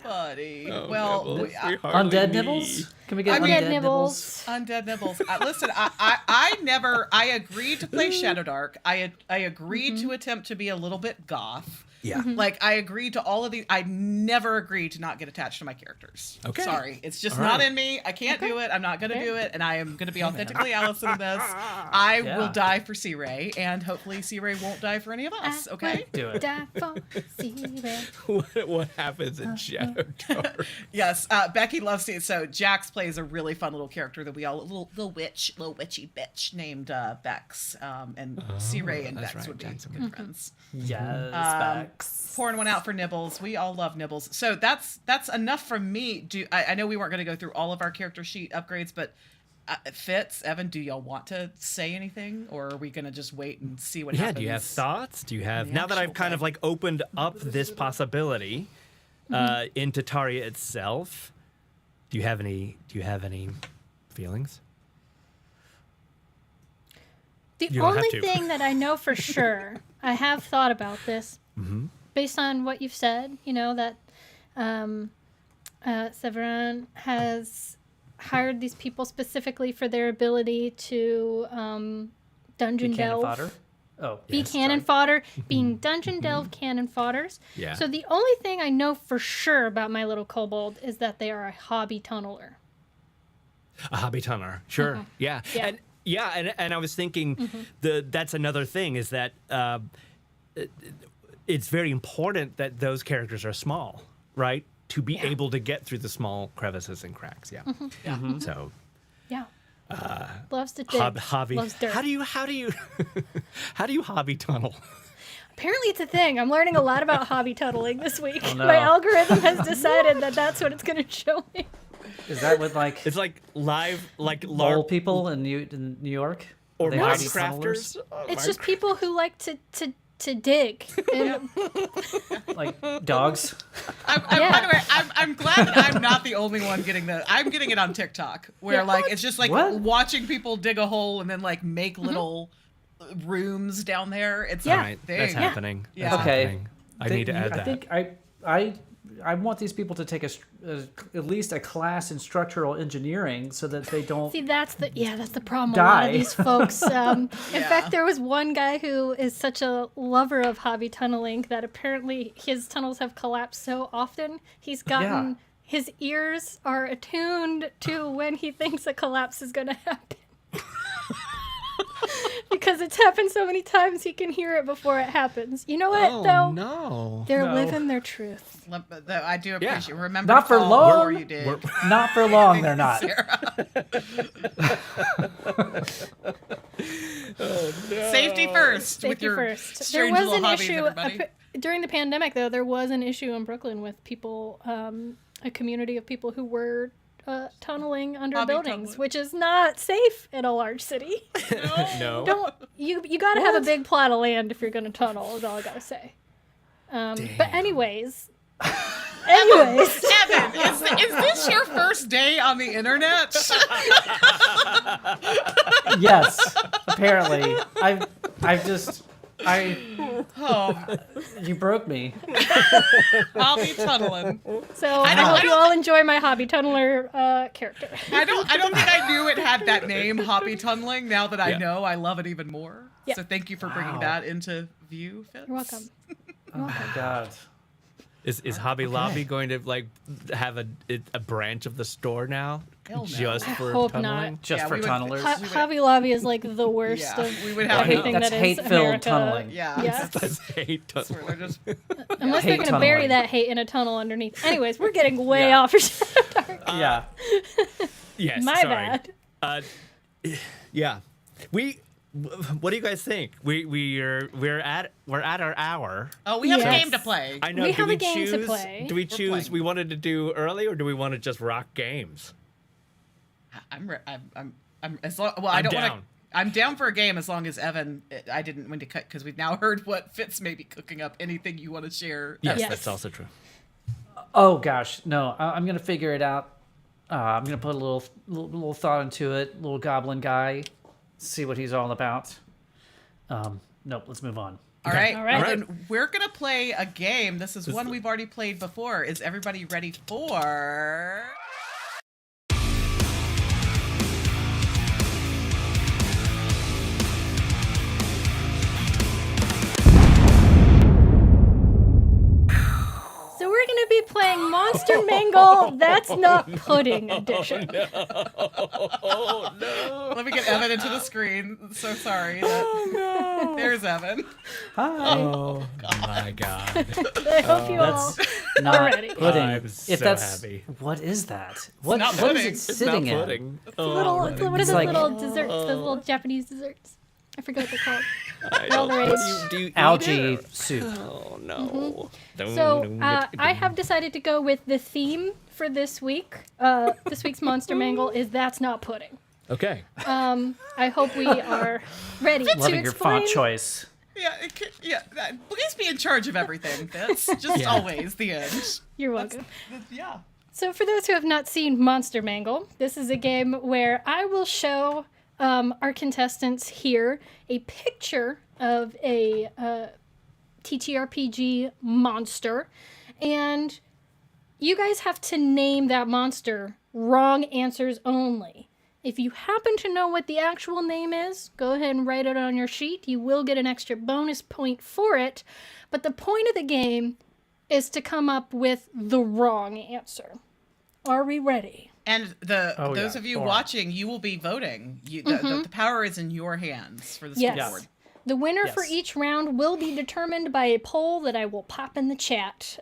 S2: buddy.
S4: Oh,
S2: well,
S4: Nibbles,
S2: we-
S4: we hardly
S3: Undead
S4: need-
S3: nibbles? Can we get
S2: I mean-
S3: undead
S1: Undead
S3: nibbles?
S1: Nibbles.
S2: Undead Nibbles. Listen, I agreed to play Shadowdark. I agreed to attempt to be a little bit goth.
S4: Yeah.
S2: Like, I agreed to all of these. I never agreed to not get attached to my characters.
S4: Okay.
S2: Sorry. It's just
S4: All
S2: not
S4: right.
S2: in me. I can't do it. I'm not going to
S1: Okay.
S2: do it. And I am going to be authentically Allison in this. I
S3: Yeah.
S2: will die for C-Ray, and hopefully C-Ray won't die for any of us. Okay?
S3: Do it.
S1: Die for C-Ray.
S4: What happens in Shadowdark?
S2: Yes. Becky loves it. So Jax plays a really fun little character that we all, little witchy bitch named Bex. And C-Ray and
S4: that's
S2: Bex
S4: right,
S2: would be
S4: Jax.
S2: good friends.
S3: Yes,
S2: Um,
S3: Bex.
S2: Pouring one out for Nibbles. We all love Nibbles. So that's enough from me. I know we weren't going to go through all of our character sheet upgrades, but Fitz, Evan, do y'all want to say anything, or are we going to just wait and see what happens?
S4: Do you have thoughts? Do you have
S2: the
S4: now that I've
S2: actual
S4: kind of
S2: game?
S4: like opened up this possibility in Tataria itself? Do you have any feelings?
S1: The
S4: You don't have
S1: only
S4: to.
S1: thing that I know for sure, I have thought about this,
S4: Mm-hmm.
S1: based on what you've said, that Severin has hired these people specifically for their ability to dungeon
S3: Be cannon
S1: delve.
S3: fodder. Oh,
S1: Be
S3: yes,
S1: cannon
S3: sorry.
S1: fodder, being dungeon delve cannon fodders.
S4: Yeah.
S1: So the only thing I know for sure about my little kobold is that they are a hobby tunneler.
S4: A hobby tunneler, sure, yeah,
S1: Yeah.
S4: and I was thinking that's another thing is that it's very important that those characters are small, right? To be able to get through the small crevices and cracks, yeah. So
S1: Yeah. Loves to dig.
S4: hobby.
S1: Loves dirt.
S4: How do you how do you hobby tunnel?
S1: Apparently it's a thing. I'm learning a lot about hobby tunneling this week.
S3: Oh, no.
S1: My algorithm has decided that that's what it's going to show me.
S3: Is that with like
S4: It's like live, like
S3: mole people in New York?
S4: or
S3: Are they hobby
S4: Minecrafters.
S3: tunnelers?
S1: It's just people who like to dig. And
S3: Like dogs?
S2: By the way, I'm glad that I'm not the only one getting that. I'm getting it on TikTok, where
S1: Yeah.
S2: like it's just like
S3: What?
S2: watching people dig a hole and then like make little rooms down there. It's
S1: Yeah.
S2: a
S4: All right,
S2: thing.
S4: that's happening.
S2: Yeah.
S4: That's
S3: Okay.
S4: happening. I need to add that.
S3: I think I want these people to take at least a class in structural engineering so that they don't.
S1: see, that's the problem. A lot
S3: Die.
S1: of these folks. In fact, there was one guy who is such a lover of hobby tunneling that apparently his tunnels have collapsed so often he's gotten his ears are attuned to when he thinks a collapse is going to happen. because it's happened so many times he can hear it before it happens. You know what, though?
S4: No.
S1: They're living their truth.
S2: I do appreciate. Remember,
S3: Not for long.
S2: You did.
S3: Not for long. They're not.
S2: Safety first. with
S1: Safety
S2: your
S1: first. There
S2: strange
S1: was
S2: little
S1: an
S2: hobbies,
S1: issue
S2: everybody.
S1: during the pandemic, though. There was an issue in Brooklyn with people, a community of people who were tunneling under
S2: Hobby
S1: buildings,
S2: tunneling.
S1: which is not safe in a large city.
S4: No.
S1: Don't you got to have a big plot of land if you're going to tunnel. Is all I got to say. But anyways.
S2: Evan, is this your first day on the internet?
S3: Yes, apparently. You broke me.
S2: Hobby tunneling.
S1: So I hope you all enjoy my hobby tunneler character.
S2: I don't think I knew it had that name, hobby tunneling. Now that I know, I love it even more.
S1: Yeah.
S2: So thank you for bringing
S3: Wow.
S2: that into view, Fitz.
S1: You're welcome.
S3: Oh my god.
S4: Is Hobby Lobby going to like have a branch of the store now?
S2: Hell no.
S4: Just
S1: I
S4: for
S1: hope
S4: tunneling?
S1: not.
S3: Just
S2: Yeah,
S3: for
S2: we would-
S3: tunnelers.
S1: Hobby Lobby is like the worst
S2: Yeah,
S1: of
S2: we would have
S1: everything
S3: That's
S1: that is
S3: hate-filled
S1: America.
S3: tunneling.
S2: Yeah.
S1: Yes.
S4: That's hate
S2: That's where
S4: tunneling.
S2: they're just
S1: Unless
S3: Hate
S1: they're going to bury
S3: tunneling.
S1: that hate in a tunnel underneath. Anyways, we're getting way
S3: Yeah.
S1: off. Shadowdark.
S3: Yeah.
S4: Yes,
S1: My
S4: sorry.
S1: bad.
S4: Yeah. What do you guys think? We're at our hour.
S2: Oh, we have a
S1: Yes.
S2: game to play.
S4: I know.
S1: We
S4: do
S1: have
S4: we
S1: a game to
S4: choose?
S1: play.
S4: Do we
S2: We're
S4: choose?
S2: playing.
S4: We wanted to do early, or do we want to just rock games?
S2: I'm as long. Well, I
S4: I'm
S2: don't want to.
S4: down.
S2: I'm down for a game as long as Evan. I didn't want to cut because we've now heard what Fitz may be cooking up. Anything you want to share?
S4: Yes,
S1: Yes.
S4: that's also true.
S3: Oh gosh, no. I'm gonna figure it out. I'm gonna put a little thought into it. Little goblin guy. See what he's all about. Nope. Let's move on.
S2: All right.
S1: All right.
S2: Well, then we're gonna play a game. This is one we've already played before. Is everybody ready for?
S1: So we're going to be playing Monster Mangle. That's not pudding edition.
S4: Oh no!
S2: Let me get Evan into the screen. So sorry. Oh no. There's Evan.
S3: Hi.
S4: Oh my god!
S1: I hope you all
S3: That's not
S1: ready.
S3: pudding.
S4: I'm
S3: If
S4: so
S3: that's
S4: happy.
S3: what is that? What
S2: not
S3: what is
S2: pudding.
S3: it
S2: It's
S4: It's
S3: sitting
S4: not
S3: in?
S4: pudding.
S1: little, what are
S3: It's
S1: those
S3: like-
S1: little desserts? Those little Japanese desserts. I forgot what they're called.
S4: I
S1: All the
S4: don't-
S1: rage.
S4: do you eat
S3: Algae
S4: it?
S3: soup.
S4: Oh no!
S1: So I have decided to go with the theme for this week. This week's Monster Mangle is That's Not Pudding.
S4: Okay.
S1: I hope we are ready to
S3: Loving your
S1: explain.
S3: font choice.
S2: Yeah. Please be in charge of everything. That's just
S4: Yeah.
S2: always the end.
S1: You're welcome.
S2: Yeah.
S1: So for those who have not seen Monster Mangle, this is a game where I will show our contestants here a picture of a TTRPG monster, and you guys have to name that monster. Wrong answers only. If you happen to know what the actual name is, go ahead and write it on your sheet. You will get an extra bonus point for it, but the point of the game is to come up with the wrong answer. Are we ready?
S2: And
S3: Oh,
S2: those
S3: yeah.
S2: of you
S3: Go on.
S2: watching, you will be voting. The power is in your hands for the
S1: Yes.
S2: scoreboard.
S1: The winner for
S3: Yes.
S1: each round will be determined by a poll that I will pop in the chat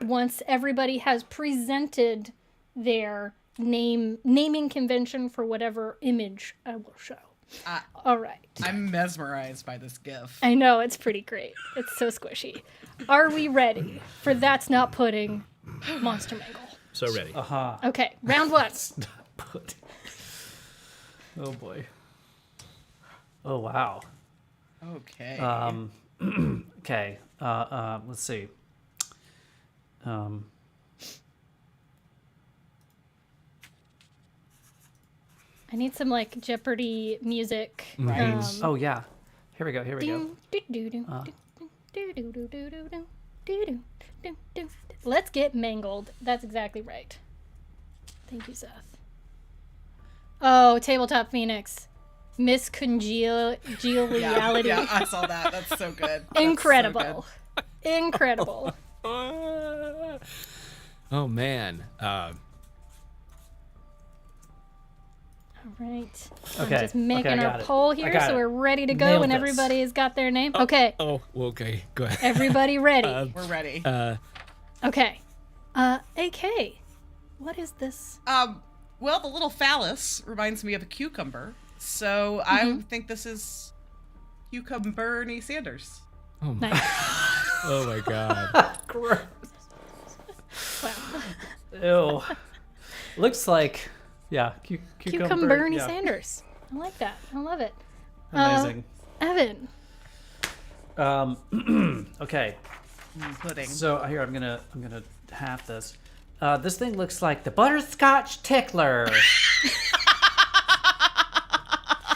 S1: once everybody has presented their naming convention for whatever image I will show. All right.
S2: I'm mesmerized by this GIF.
S1: I know, it's pretty great. It's so squishy. Are we ready for That's Not Pudding, Monster Mangle?
S4: So ready.
S1: Okay, round one.
S3: Pudding. Oh boy. Oh wow.
S2: Okay.
S3: Okay. Let's see.
S1: I need some like Jeopardy music.
S2: Right.
S3: Oh yeah. Here we go. Here we go.
S1: Let's get mangled. That's exactly right. Thank you, Seth. Oh, Tabletop Phoenix. Miss Congeniality.
S2: yeah, I saw that. That's so good. That's so
S1: Incredible. Incredible.
S4: Oh man.
S1: All right.
S3: Okay,
S1: I'm just making
S3: okay, I
S1: our
S3: got it.
S1: poll
S3: I
S1: here,
S3: got
S1: so
S3: it.
S1: we're ready to go
S3: Nailed
S1: when
S3: this.
S1: everybody's got their name. Okay.
S4: Oh, okay. Go ahead.
S1: Everybody ready?
S2: We're ready.
S1: Okay. AK, what is this?
S2: Well, the little phallus reminds me of a cucumber, so I think this is Cucumbernie Sanders.
S1: Nice.
S4: Oh my god.
S3: Gross.
S1: Wow.
S3: Ew. Looks like, yeah,
S1: Cucumbernie
S3: yeah.
S1: Sanders. I like that. I love it.
S3: Amazing.
S1: Evan.
S3: Okay.
S2: Pudding.
S3: So here I'm gonna half this. This thing looks like the butterscotch tickler.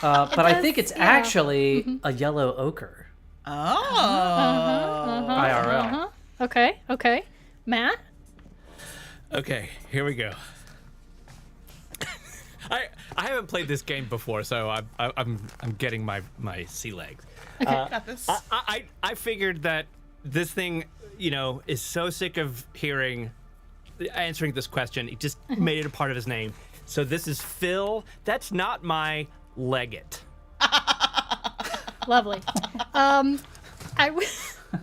S3: But I think it's actually a yellow ochre.
S2: Oh.
S3: IRL.
S1: Okay. Matt?
S4: Okay, here we go. I haven't played this game before, so I'm getting my sea legs.
S2: Got this.
S4: I figured that this thing, is so sick of answering this question. He just made it a part of his name. So this is Phil. That's not my Leggett.
S1: Lovely.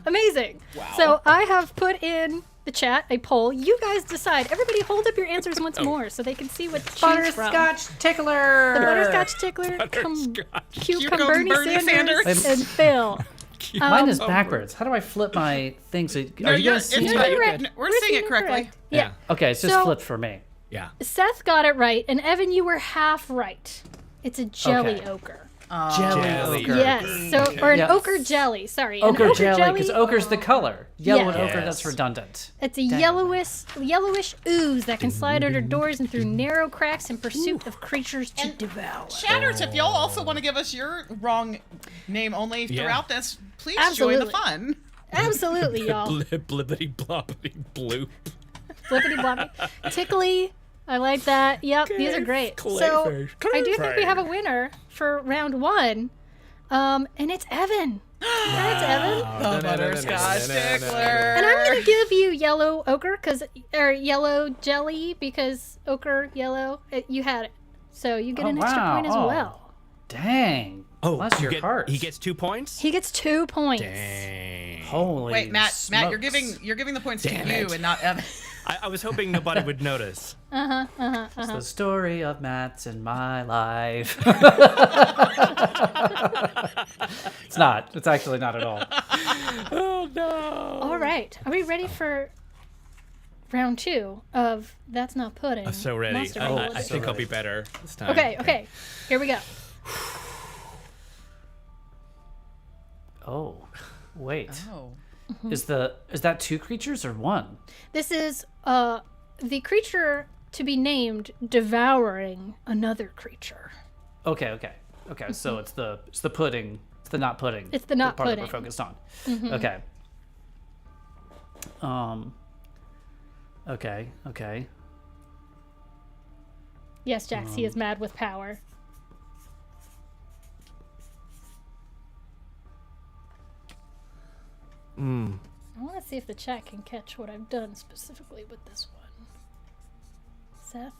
S1: Amazing.
S2: Wow.
S1: So I have put in the chat a poll. You guys decide. Everybody hold up your answers once more so they can see what to choose from.
S3: Butterscotch tickler.
S1: The butterscotch tickler, Cucumbernie Sanders, and Phil.
S3: Mine is backwards. How do I flip my thing? So
S2: No,
S3: are you guys
S2: it's
S3: seeing
S2: right.
S3: it?
S1: correct.
S2: We're seeing it correctly.
S1: correct. Yeah.
S3: Okay, it's just
S1: So-
S3: flipped for me.
S4: Yeah.
S1: Seth got it right, and Evan, you were half right. It's a jelly
S3: Okay.
S1: ochre.
S3: Jelly
S4: Jelly.
S3: ochre.
S1: Yes. So, or an
S3: Yeah.
S1: ochre jelly. Sorry. An
S3: Ochre jelly, because ochre's the color. Yellow
S1: Yeah.
S3: and ochre,
S4: Yes.
S3: that's redundant.
S1: It's a yellowish ooze that can slide under doors and through narrow cracks in pursuit of creatures to devour.
S2: Chatters, if y'all also want to give us your wrong name only
S4: Yeah.
S2: throughout this, please
S1: Absolutely.
S2: join the fun.
S1: Absolutely, y'all.
S4: Blibbity blobbity bloop.
S1: Flippity bloppity. Tickly. I like that. Yep, these are great. So
S4: Clayfish.
S1: I do think we have a winner for round one. And it's Evan. Congrats, Evan.
S2: The butterscotch tickler.
S1: And I'm gonna give you yellow ochre or yellow jelly because ochre yellow. You had it, so you get an extra point as
S3: Oh,
S1: well.
S3: dang.
S4: Oh,
S3: Bless your heart.
S4: He gets 2 points?
S1: He gets 2 points.
S4: Dang.
S3: Holy
S2: Wait, Matt,
S3: smokes.
S2: you're giving the points
S4: Damn
S2: to you
S4: it.
S2: and not Evan.
S4: I was hoping nobody would notice.
S3: It's the story of Matt's in my life. It's not. It's actually not at all.
S4: Oh, no.
S1: All right, are we ready for round 2 of That's Not Pudding?
S4: I'm so ready.
S1: Monster
S4: I
S1: Mangle
S4: think I'll be better this time.
S1: Okay. Here we go.
S3: Oh, wait.
S2: Oh.
S3: Is that 2 creatures or 1?
S1: This is the creature to be named devouring another creature.
S3: Okay. So it's the pudding. It's the not pudding.
S1: It's the not
S3: part
S1: pudding.
S3: that we're focused on. Okay. Okay.
S1: Yes, Jax, he is mad with power. I want to see if the chat can catch what I've done specifically with this one. Seth,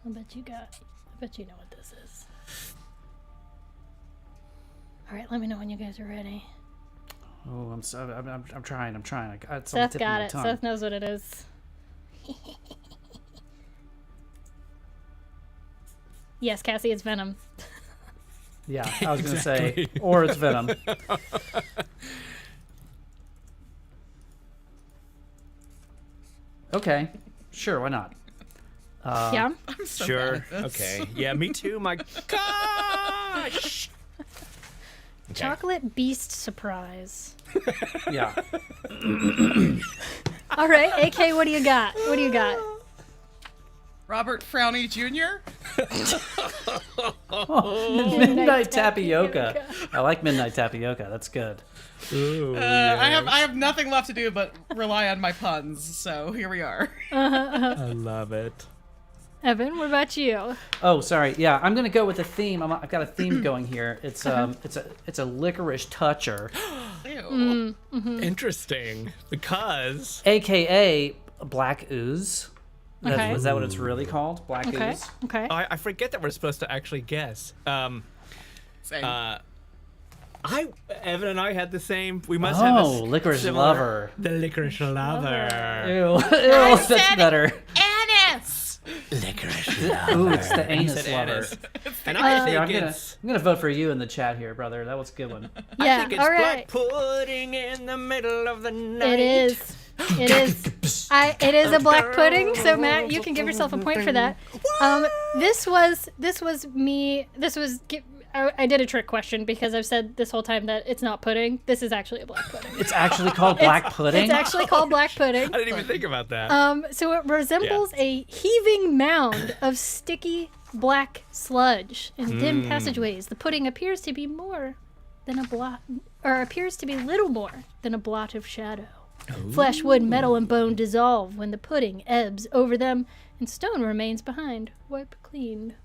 S1: I bet you know what this is. All right, let me know when you guys are ready.
S3: Oh, I'm trying. It's on the
S1: Seth
S3: tip of
S1: got
S3: my
S1: it.
S3: tongue.
S1: Seth knows what it is. Yes, Cassie, it's Venom.
S3: Yeah, I was gonna say, or it's venom. Okay, sure, why not?
S1: Yeah.
S2: I'm so
S4: Sure.
S2: bad at this.
S4: Okay. Yeah, me too. My gosh. Okay.
S1: Chocolate Beast Surprise.
S3: Yeah.
S1: All right, AK, what do you got? What do you got?
S2: Robert Frowny Jr.
S3: Midnight tapioca. I like midnight tapioca. That's good.
S4: Ooh,
S2: I have nothing left to do but rely on my puns. So here we are.
S4: I love it.
S1: Evan, what about you?
S3: Oh, sorry. Yeah, I'm gonna go with a theme. I've got a theme going here. It's a licorice toucher,
S2: Ew.
S4: Interesting. Because
S3: aka black ooze.
S1: Okay.
S3: Is that what it's really called? Black
S1: Okay.
S3: ooze?
S1: Okay.
S4: I forget that we're supposed to actually guess.
S2: Same.
S4: Evan and I had the same. We must have a
S3: licorice
S4: similar-
S3: lover.
S4: The licorice lover.
S3: Ew, that's better.
S2: Anise.
S4: Licorice
S3: Ooh, it's the anus
S4: said
S3: lover.
S4: anise. And I think
S3: I'm gonna vote for you in the chat here, brother. That was a good one.
S1: Yeah.
S4: I think it's
S1: all
S4: black
S1: right.
S4: pudding in the middle of the night.
S1: It is. It is. It is a black pudding. So Matt, you can give yourself a point for that. This was me. I did a trick question because I've said this whole time that it's not pudding. This is actually a black pudding.
S3: It's actually called black pudding?
S1: It's actually called black pudding.
S4: I didn't even think about that.
S1: So it resembles a heaving mound of sticky black sludge in dim passageways. The pudding appears to be more than a blot, or appears to be little more than a blot of shadow. Flesh, wood, metal, and bone dissolve when the pudding ebbs over them, and stone remains behind, wiped clean.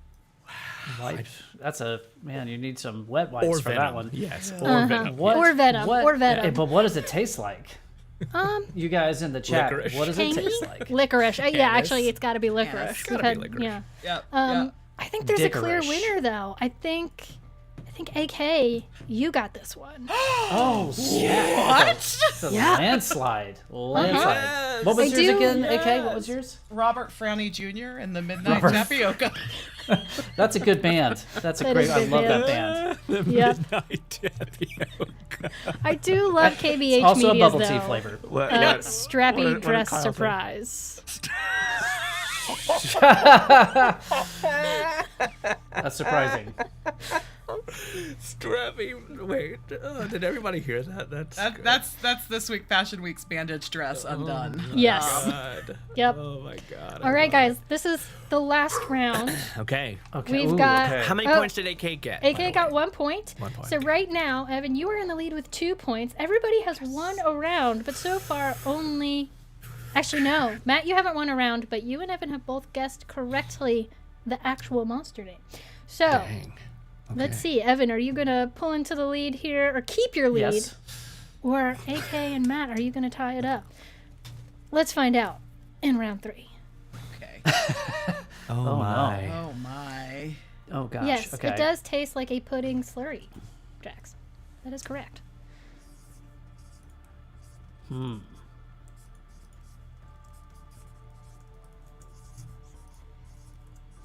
S3: Wipe. That's man, you need some wet wipes
S4: Or
S3: for
S4: venom.
S3: that one.
S4: Yes, or venom.
S3: What,
S1: Or venom,
S3: what-
S1: or venom.
S3: But what does it taste like? You guys in the chat,
S4: Licorice.
S3: what does it
S1: Tangy?
S3: taste like?
S1: Licorice. Yeah,
S4: Anise.
S1: actually, it's got to be licorice.
S2: It's
S1: We've
S4: gotta be
S1: had-
S4: licorice.
S1: Yeah.
S2: Yep.
S1: I think there's a clear
S3: Dicorish.
S1: winner, though. I think AK, you got this one.
S3: Oh, yeah.
S2: What?
S3: It's a
S1: Yeah.
S3: landslide.
S4: Yes.
S3: What was
S1: I
S3: yours
S1: do-
S3: again, AK? What was yours?
S2: Robert Frowny Jr. and the Midnight
S3: Robert-
S2: Tapioca.
S3: That's a good band. That's a
S1: That
S3: great.
S1: is
S3: I
S1: good
S3: love
S1: band.
S3: that band.
S1: Yep.
S4: Midnight tapioca.
S1: I do love KBH
S3: It's also a
S1: medias,
S3: bubble tea
S1: though.
S3: flavor.
S4: What,
S1: Strappy
S4: what did
S1: dress
S4: Kyle say?
S1: surprise.
S3: That's surprising.
S4: Strappy. Wait, did everybody hear that?
S2: That's this week Fashion Week's bandage dress undone.
S1: Yes.
S4: God.
S1: Yep.
S4: Oh my God.
S1: All right, guys. This is the last round.
S4: Okay.
S3: Okay.
S1: We've
S3: ooh,
S1: got-
S3: okay.
S4: How many
S1: Oh.
S4: points did AK get? by the
S1: AK got
S4: way?
S1: 1 point.
S4: 1 point.
S1: So right now, Evan, you are in the lead with 2 points. Everybody has won a round, but so far only... Actually, no. Matt, you haven't won a round, but you and Evan have both guessed correctly the actual monster name. So,
S4: Dang.
S1: let's see. Evan, are you going to pull into the lead here, or keep your lead?
S3: Yes.
S1: Or AK and Matt, are you going to tie it up? Let's find out in round 3.
S2: Okay.
S4: Oh my.
S2: Oh my.
S3: Oh gosh.
S1: Yes,
S3: okay.
S1: it does taste like a pudding slurry, Jax. That is correct.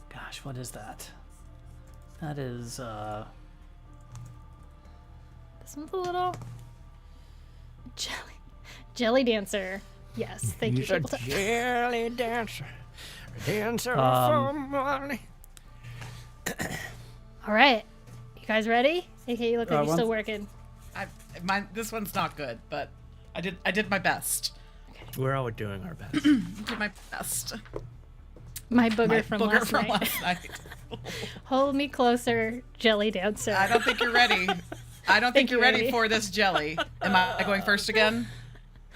S3: Gosh, what is that? That is
S1: This one's a little jelly dancer. Yes, thank you.
S4: He's a
S1: Tabletop.
S4: jelly dancer. Dancer for money.
S1: All right, you guys ready? AK, you look like you're
S3: one-
S1: still working.
S2: This one's not good, but I did my best.
S4: We're all doing our best.
S2: Did my best.
S1: My booger,
S2: My
S1: from,
S2: booger
S1: last
S2: from
S1: night.
S2: last night.
S1: Hold me closer, jelly dancer.
S2: I don't think you're ready. I don't think you're
S1: you're
S2: ready
S1: ready.
S2: for this jelly. Am I going first again?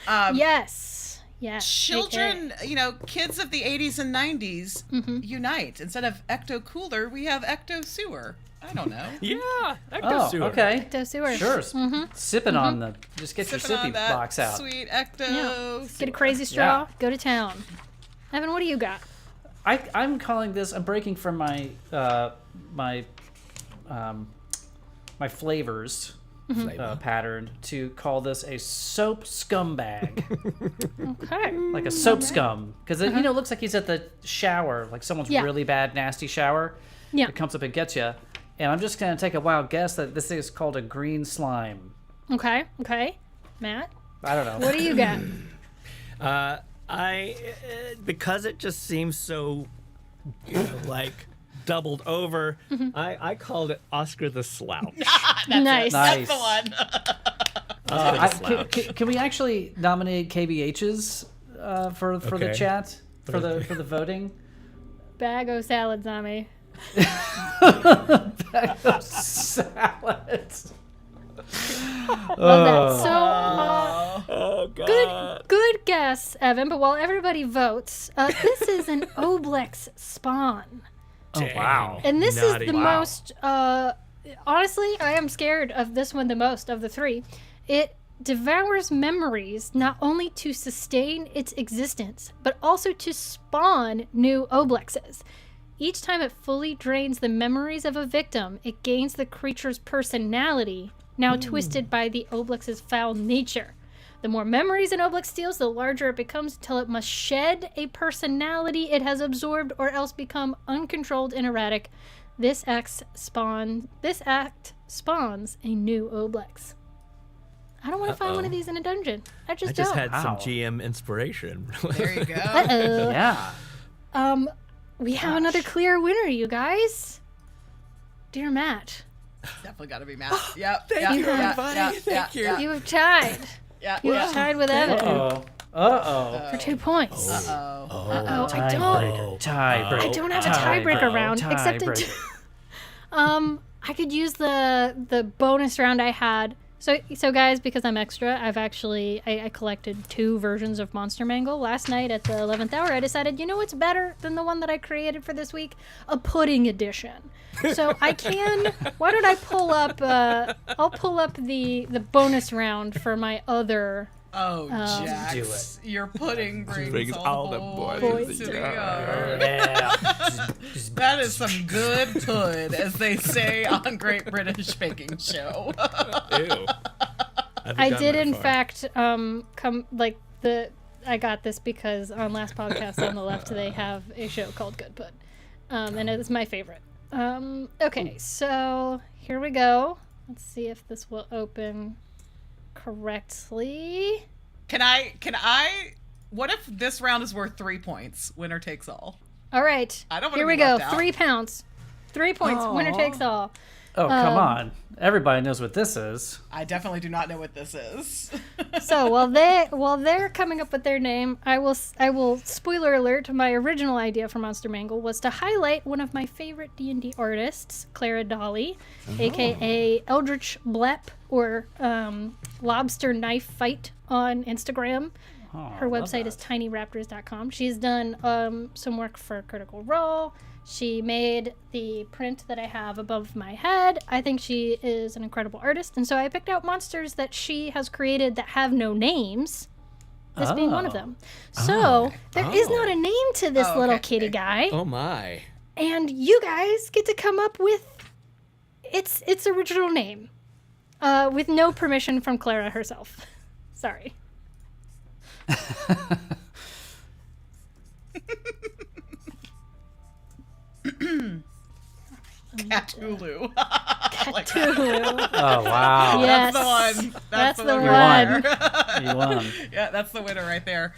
S1: Yes. Yes.
S2: Children, kids of the 80s and 90s unite. Instead of ecto cooler, we have ecto sewer. I don't know.
S4: Yeah.
S3: oh, okay.
S1: AK. Sewer.
S3: Sure. Sipping on the. Just get
S2: Sipping
S3: your
S2: on
S3: sippy
S2: that
S3: box out.
S2: Sweet ecto.
S1: Yeah. Get a crazy straw. Go to town. Evan, what do you got?
S3: I'm calling this. I'm breaking from my my flavors pattern to call this a soap scumbag,
S1: Okay.
S3: like a soap scum, because it looks like he's at the shower, like someone's
S1: Yeah.
S3: really bad, nasty shower.
S1: Yeah.
S3: It comes up and gets you, and I'm just gonna take a wild guess that this is called a green slime.
S1: Okay. Okay. Matt,
S3: I don't know.
S1: what do you got?
S4: Because it just seems so, like doubled over. I called it Oscar the Slouch.
S1: Nice.
S3: Nice.
S2: That's the one.
S3: Can we actually nominate KBHs for the
S4: Okay.
S3: chat for the voting?
S1: Bag o' salads on me.
S3: Salads.
S1: Love that. So,
S4: Oh God.
S1: good guess, Evan. But while everybody votes, this is an Oblex spawn,
S3: Oh wow.
S1: and this
S4: Naughty.
S1: is the
S4: Wow.
S1: most. Honestly, I am scared of this one the most of the three. It devours memories not only to sustain its existence, but also to spawn new oblexes. Each time it fully drains the memories of a victim, it gains the creature's personality, now twisted by the oblex's foul nature. The more memories an oblex steals, the larger it becomes until it must shed a personality it has absorbed or else become uncontrolled and erratic. This act spawns a new oblex. I don't want to find one of these in a dungeon. I just don't.
S4: had some GM inspiration.
S2: There you go.
S1: Uh-oh.
S3: Yeah.
S1: We have another clear winner, you guys. Dear Matt.
S2: Definitely got to be Matt. Yep.
S4: Thank you,
S2: yeah,
S4: everybody.
S2: yeah,
S4: Thank you.
S2: Yeah,
S1: You have tied.
S2: yeah,
S1: You have tied with Evan
S3: Uh-oh.
S1: for 2 points.
S2: Uh-oh.
S1: Uh-oh. I
S3: Tiebreaker.
S1: don't have a tiebreaker round, except it. I could use the bonus round I had. So guys, because I'm extra, I collected 2 versions of Monster Mangle. Last night at the 11th hour, I decided, you know what's better than the one that I created for this week? A pudding edition. So I can, why don't I pull up, I'll pull up the bonus round for my other.
S2: Oh, Jax.
S3: Do it.
S2: Your pudding brings
S4: Brings
S2: all the boys to the yard.
S3: Yeah.
S2: That is some good pud, as they say on Great British Baking Show.
S4: Ew.
S1: I did in fact I got this because on last podcast on the left they have a show called Good Pud, and it is my favorite. Okay, so here we go. Let's see if this will open correctly.
S2: Can I? What if this round is worth 3 points? Winner takes all.
S1: All right,
S2: I don't wanna
S1: here we
S2: be
S1: go.
S2: left out.
S1: 3 pounds, 3 points. Winner takes all.
S3: Oh, come on. Everybody knows what this is.
S2: I definitely do not know what this is.
S1: So while they're coming up with their name, I will spoiler alert. My original idea for Monster Mangle was to highlight one of my favorite D&D artists, Clara Dolly, aka Eldritch Blep or Lobster Knife Fight on Instagram. Her website is tinyraptors.com. She's done some work for Critical Role. She made the print that I have above my head. I think she is an incredible artist. And so I picked out monsters that she has created that have no names, this being one of them. So there is not a name to this little kitty guy.
S4: Oh my.
S1: And you guys get to come up with its original name with no permission from Clara herself. Sorry.
S2: Cthulu.
S1: Cthulu.
S3: Oh, wow.
S1: Yes.
S2: That's the one.
S1: That's the
S2: winner.
S3: You won.
S2: Yeah, that's the winner right there.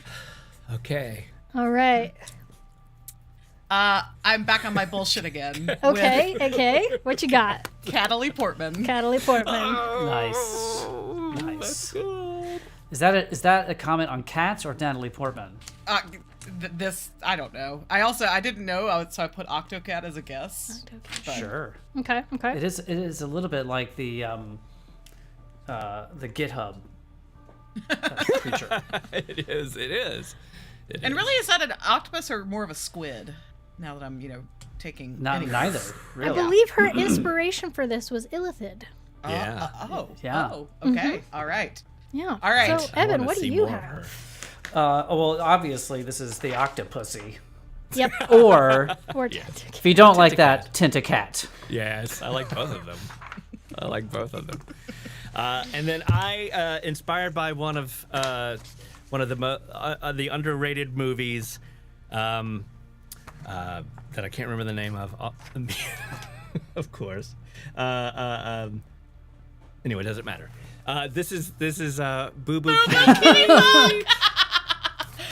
S4: Okay.
S1: All right.
S2: I'm back on my bullshit again.
S1: Okay. What you got?
S2: Natalie Portman.
S1: Natalie Portman.
S3: Nice. Is that a comment on cats or Natalie Portman?
S2: This, I don't know. I didn't know, so I put Octocat as a guess. But-
S3: Sure.
S1: Okay.
S3: It is a little bit like the GitHub creature.
S4: It is.
S2: And really, is that an octopus or more of a squid? Now that I'm, taking...
S3: Neither,
S1: I
S3: really.
S1: believe her inspiration for this was Illithid.
S4: Yeah.
S3: Yeah.
S2: Oh, okay. All right.
S1: Yeah.
S2: All right.
S1: So,
S2: I
S1: Evan,
S4: wanna
S1: what do
S4: see
S1: you
S4: more of her.
S1: have?
S3: Well, obviously, this is the Octopussy.
S1: Yep.
S3: Or,
S1: Or
S3: if you don't like that, Tentacat.
S4: Yes, I like both of them. And then I, inspired by one of the underrated movies, that I can't remember the name of, of course. Anyway, it doesn't matter. This is Boo Boo Kitty.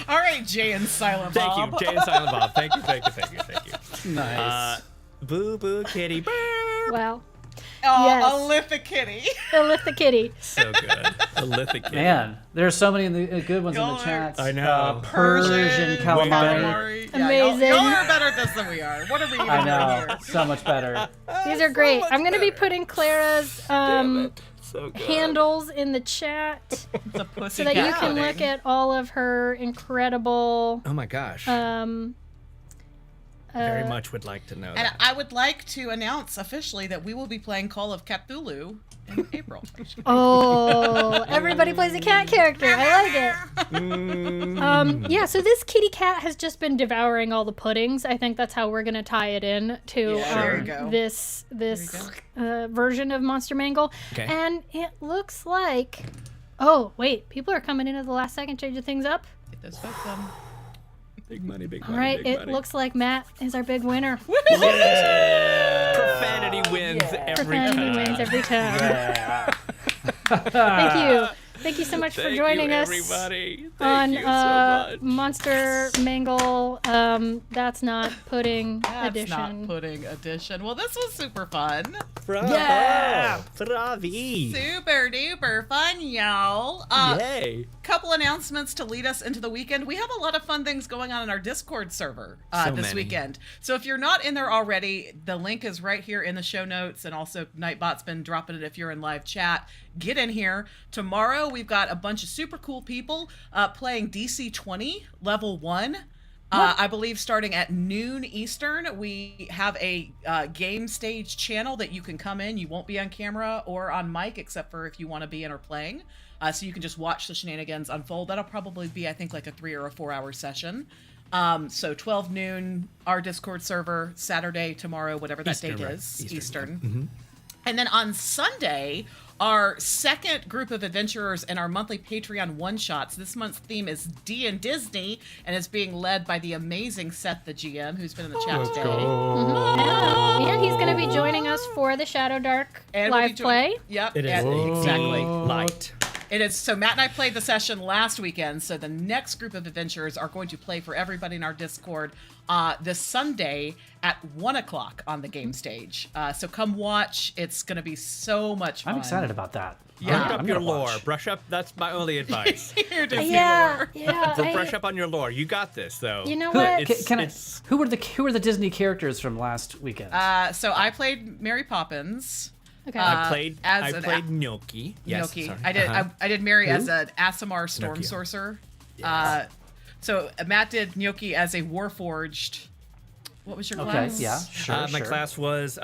S2: All right, Jay and Silent Bob.
S4: Thank you, Jay and Silent Bob. Thank you.
S3: Nice.
S4: Boo Boo Kitty.
S1: Wow.
S2: Oh,
S1: Yes.
S2: Olitha Kitty.
S1: Illithid Kitty.
S4: So good. A lithic kitty.
S3: Man, there are so many good ones in the
S2: Color.
S3: chat.
S4: I know.
S3: Persian calamari.
S2: Yeah,
S1: Amazing.
S2: Y'all are better at this than we are. What are we even
S3: I
S2: doing
S3: know.
S2: here?
S3: So much better.
S1: These are great. I'm going to be putting Clara's
S4: Damn it. So good.
S1: handles in the chat
S2: It's a pussy
S1: so that you
S2: cat
S1: can
S2: pudding.
S1: look at all of her incredible
S4: Oh my gosh. Very much would like to know
S2: And
S4: that.
S2: I would like to announce officially that we will be playing Call of Cthulhu in April.
S1: Oh, everybody plays a cat character. I like it. Yeah, so this kitty cat has just been devouring all the puddings. I think that's how we're gonna tie it in to
S2: Yeah, there you go.
S1: this version of Monster Mangle.
S4: Okay.
S1: And it looks like, oh wait, people are coming in at the last second, changing things up.
S2: Get those folks them.
S4: Big money, big money.
S1: All right,
S4: big
S1: it
S4: money.
S1: looks like Matt is our big winner.
S4: Profanity wins every
S1: Profanity
S4: time.
S1: wins every time.
S3: Yeah.
S1: Thank you. Thank you so much for
S4: Thank
S1: joining
S4: you,
S1: us
S4: everybody.
S1: on
S4: Thank you so much.
S1: Monster Mangle. That's not pudding
S2: That's
S1: edition.
S2: not pudding edition. Well, this was super fun.
S4: Bravo.
S3: Yeah.
S4: Bravi.
S2: Super duper fun, y'all.
S4: Yay.
S2: Couple announcements to lead us into the weekend. We have a lot of fun things going on in our Discord server
S4: So
S2: this
S4: many.
S2: weekend. So if you're not in there already, the link is right here in the show notes, and also Nightbot's been dropping it if you're in live chat. Get in here. Tomorrow we've got a bunch of super cool people playing DC 20 level 1. I believe starting at noon Eastern. We have a game stage channel that you can come in. You won't be on camera or on mic, except for if you want to be in or playing. So you can just watch the shenanigans unfold. That'll probably be, I think, like a 3 or a 4 hour session. So 12 noon, our Discord server, Saturday, tomorrow, whatever that
S4: Eastern,
S2: date
S4: right?
S2: is,
S4: Eastern,
S2: Eastern. And then on Sunday, our second group of adventurers and our monthly Patreon one-shots. This month's theme is D and Disney, and is being led by the amazing Seth, the GM, who's been in the chat today.
S1: And he's going to be joining us for the Shadowdark
S2: And we'll be
S1: live
S2: doing-
S1: play.
S2: Yep.
S4: It is
S2: and- exactly.
S4: light.
S2: It is. So Matt and I played the session last weekend. So the next group of adventurers are going to play for everybody in our Discord this Sunday at 1 o'clock on the game stage. So come watch. It's going to be so much fun.
S3: I'm excited about that.
S2: Yeah.
S4: Brush
S3: I'm
S4: up your
S3: gonna
S4: lore.
S3: watch.
S4: Brush up. That's my only advice.
S2: Here, Disney
S1: Yeah,
S2: lore.
S1: yeah.
S4: Brush up on your lore. You got this, though.
S1: You know
S3: Who,
S1: what?
S3: who were the Disney characters from last weekend?
S2: So I played Mary Poppins.
S1: Okay.
S4: I played
S2: as an
S4: Gnocchi. Yes,
S2: Gnocchi.
S4: sorry.
S2: I did.
S4: Uh-huh.
S2: I did Mary as an Aasimar Storm
S4: Gnocchi.
S2: Sorcerer. So Matt did Gnocchi as a Warforged. What was your
S3: okay,
S2: class?
S3: yeah, sure,
S4: My
S3: sure.
S4: class was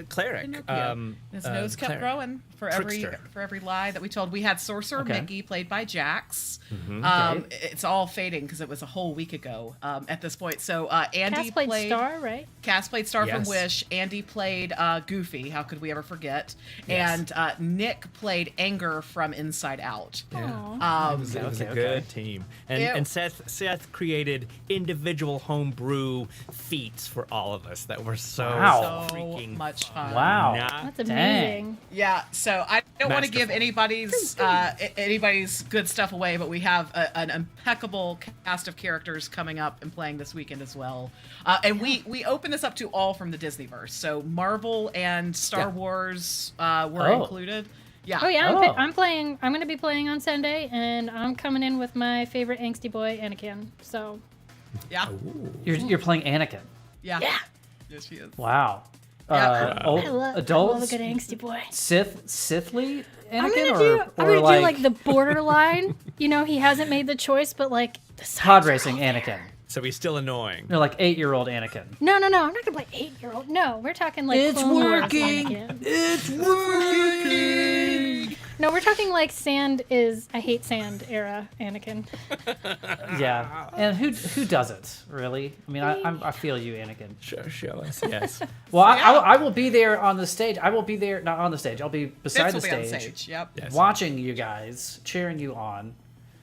S4: Cleric.
S2: Pinocchio. His nose kept
S4: Cleric.
S2: growing for
S4: Trickster.
S2: every lie that we told. We had Sorcerer
S3: Okay.
S2: Mickey, played by Jax.
S3: Okay.
S2: It's all fading because it was a whole week ago at this point. So Andy
S1: Cass played Star, right?
S2: Cass played Star from
S4: Yes.
S2: Wish. Andy played Goofy. How could we ever forget?
S4: Yes.
S2: And Nick played Anger from Inside Out.
S1: Aw.
S4: It was a
S3: Okay.
S4: good team. And
S2: Ew.
S4: and Seth created individual homebrew feats for all of us that were so
S3: Wow.
S2: So
S4: freaking
S2: much fun.
S3: Wow.
S1: That's
S3: Dang.
S1: amazing.
S2: Yeah, so I don't want to give
S4: Masterful.
S2: anybody's good stuff away, but we have an impeccable cast of characters coming up and playing this weekend as well. And we open this up to all from the Disneyverse. So Marvel and Star
S4: Yeah.
S2: Wars were
S3: Oh.
S2: included. Yeah.
S1: Oh yeah,
S3: Oh.
S1: I'm playing. I'm gonna be playing on Sunday, and I'm coming in with my favorite angsty boy, Anakin. So
S2: Yeah.
S3: You're playing Anakin.
S2: Yeah. Yes, she is.
S3: Wow.
S2: Yeah.
S3: Old,
S1: I love
S3: adults,
S1: a good angsty boy.
S3: Sithly Anakin,
S1: I'm gonna
S3: or,
S1: do. I'm
S3: or
S1: gonna
S3: like,
S1: do like the borderline. You know, he hasn't made the choice, but like the signs
S3: pod
S1: are
S3: racing
S1: all there.
S3: Anakin.
S4: So he's still annoying.
S3: No, like 8-year-old Anakin.
S1: No. I'm not gonna play 8-year-old. No, we're talking like Clone Wars Anakin.
S3: It's working.
S1: No, we're talking like sand is. I hate sand era Anakin.
S3: Yeah, and who doesn't really? I mean, I feel you, Anakin.
S4: Show us. Yes.
S3: Well,
S2: Yeah.
S3: I will be there on the stage. I will be there, not on the stage. I'll be beside
S2: Vince
S3: the
S2: will be
S3: stage,
S2: on stage. Yep.
S4: Yes.
S3: watching you guys, cheering you on,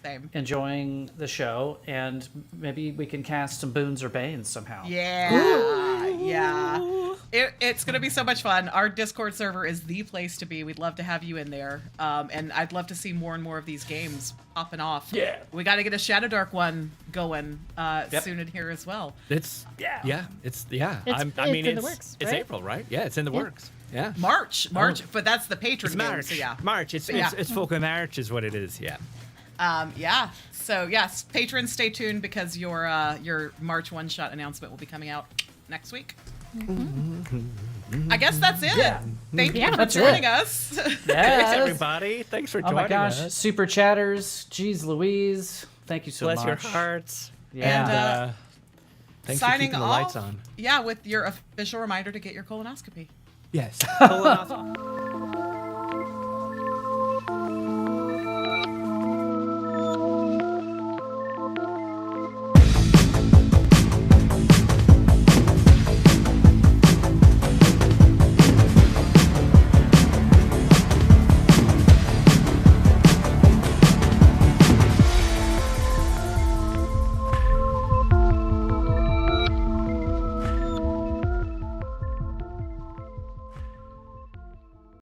S2: Same.
S3: enjoying the show, and maybe we can cast some boons or banes somehow.
S2: Yeah, yeah. It's going to be so much fun. Our Discord server is the place to be. We'd love to have you in there. And I'd love to see more and more of these games popping off.
S3: Yeah.
S2: We got to get a Shadowdark one going
S3: Yep.
S2: soon in here as well.
S4: It's
S3: Yeah.
S4: It's
S1: It's in the works,
S4: It's
S1: right?
S4: April, right? Yeah, it's in the works. Yeah.
S2: March, but that's the patron
S4: It's
S2: game.
S4: March.
S2: So yeah.
S4: March. It's
S2: Yeah.
S4: it's Folk of March is what it is. Yeah.
S2: Yeah. So yes, patrons, stay tuned because your March one shot announcement will be coming out next week. I guess that's it.
S3: Yeah.
S2: Thank you
S1: Yeah,
S2: for
S3: that's
S2: joining
S3: it.
S2: us.
S4: Thanks
S3: Yes.
S4: everybody. Thanks for
S3: Oh
S4: joining
S3: my gosh,
S4: us.
S3: super chatters. Jeez Louise. Thank you so
S4: Bless
S3: much.
S4: your hearts.
S3: Yeah.
S2: And,
S4: Thanks for
S2: signing
S4: keeping the
S2: off.
S4: lights on.
S2: Yeah, with your official reminder to get your colonoscopy.
S4: Yes.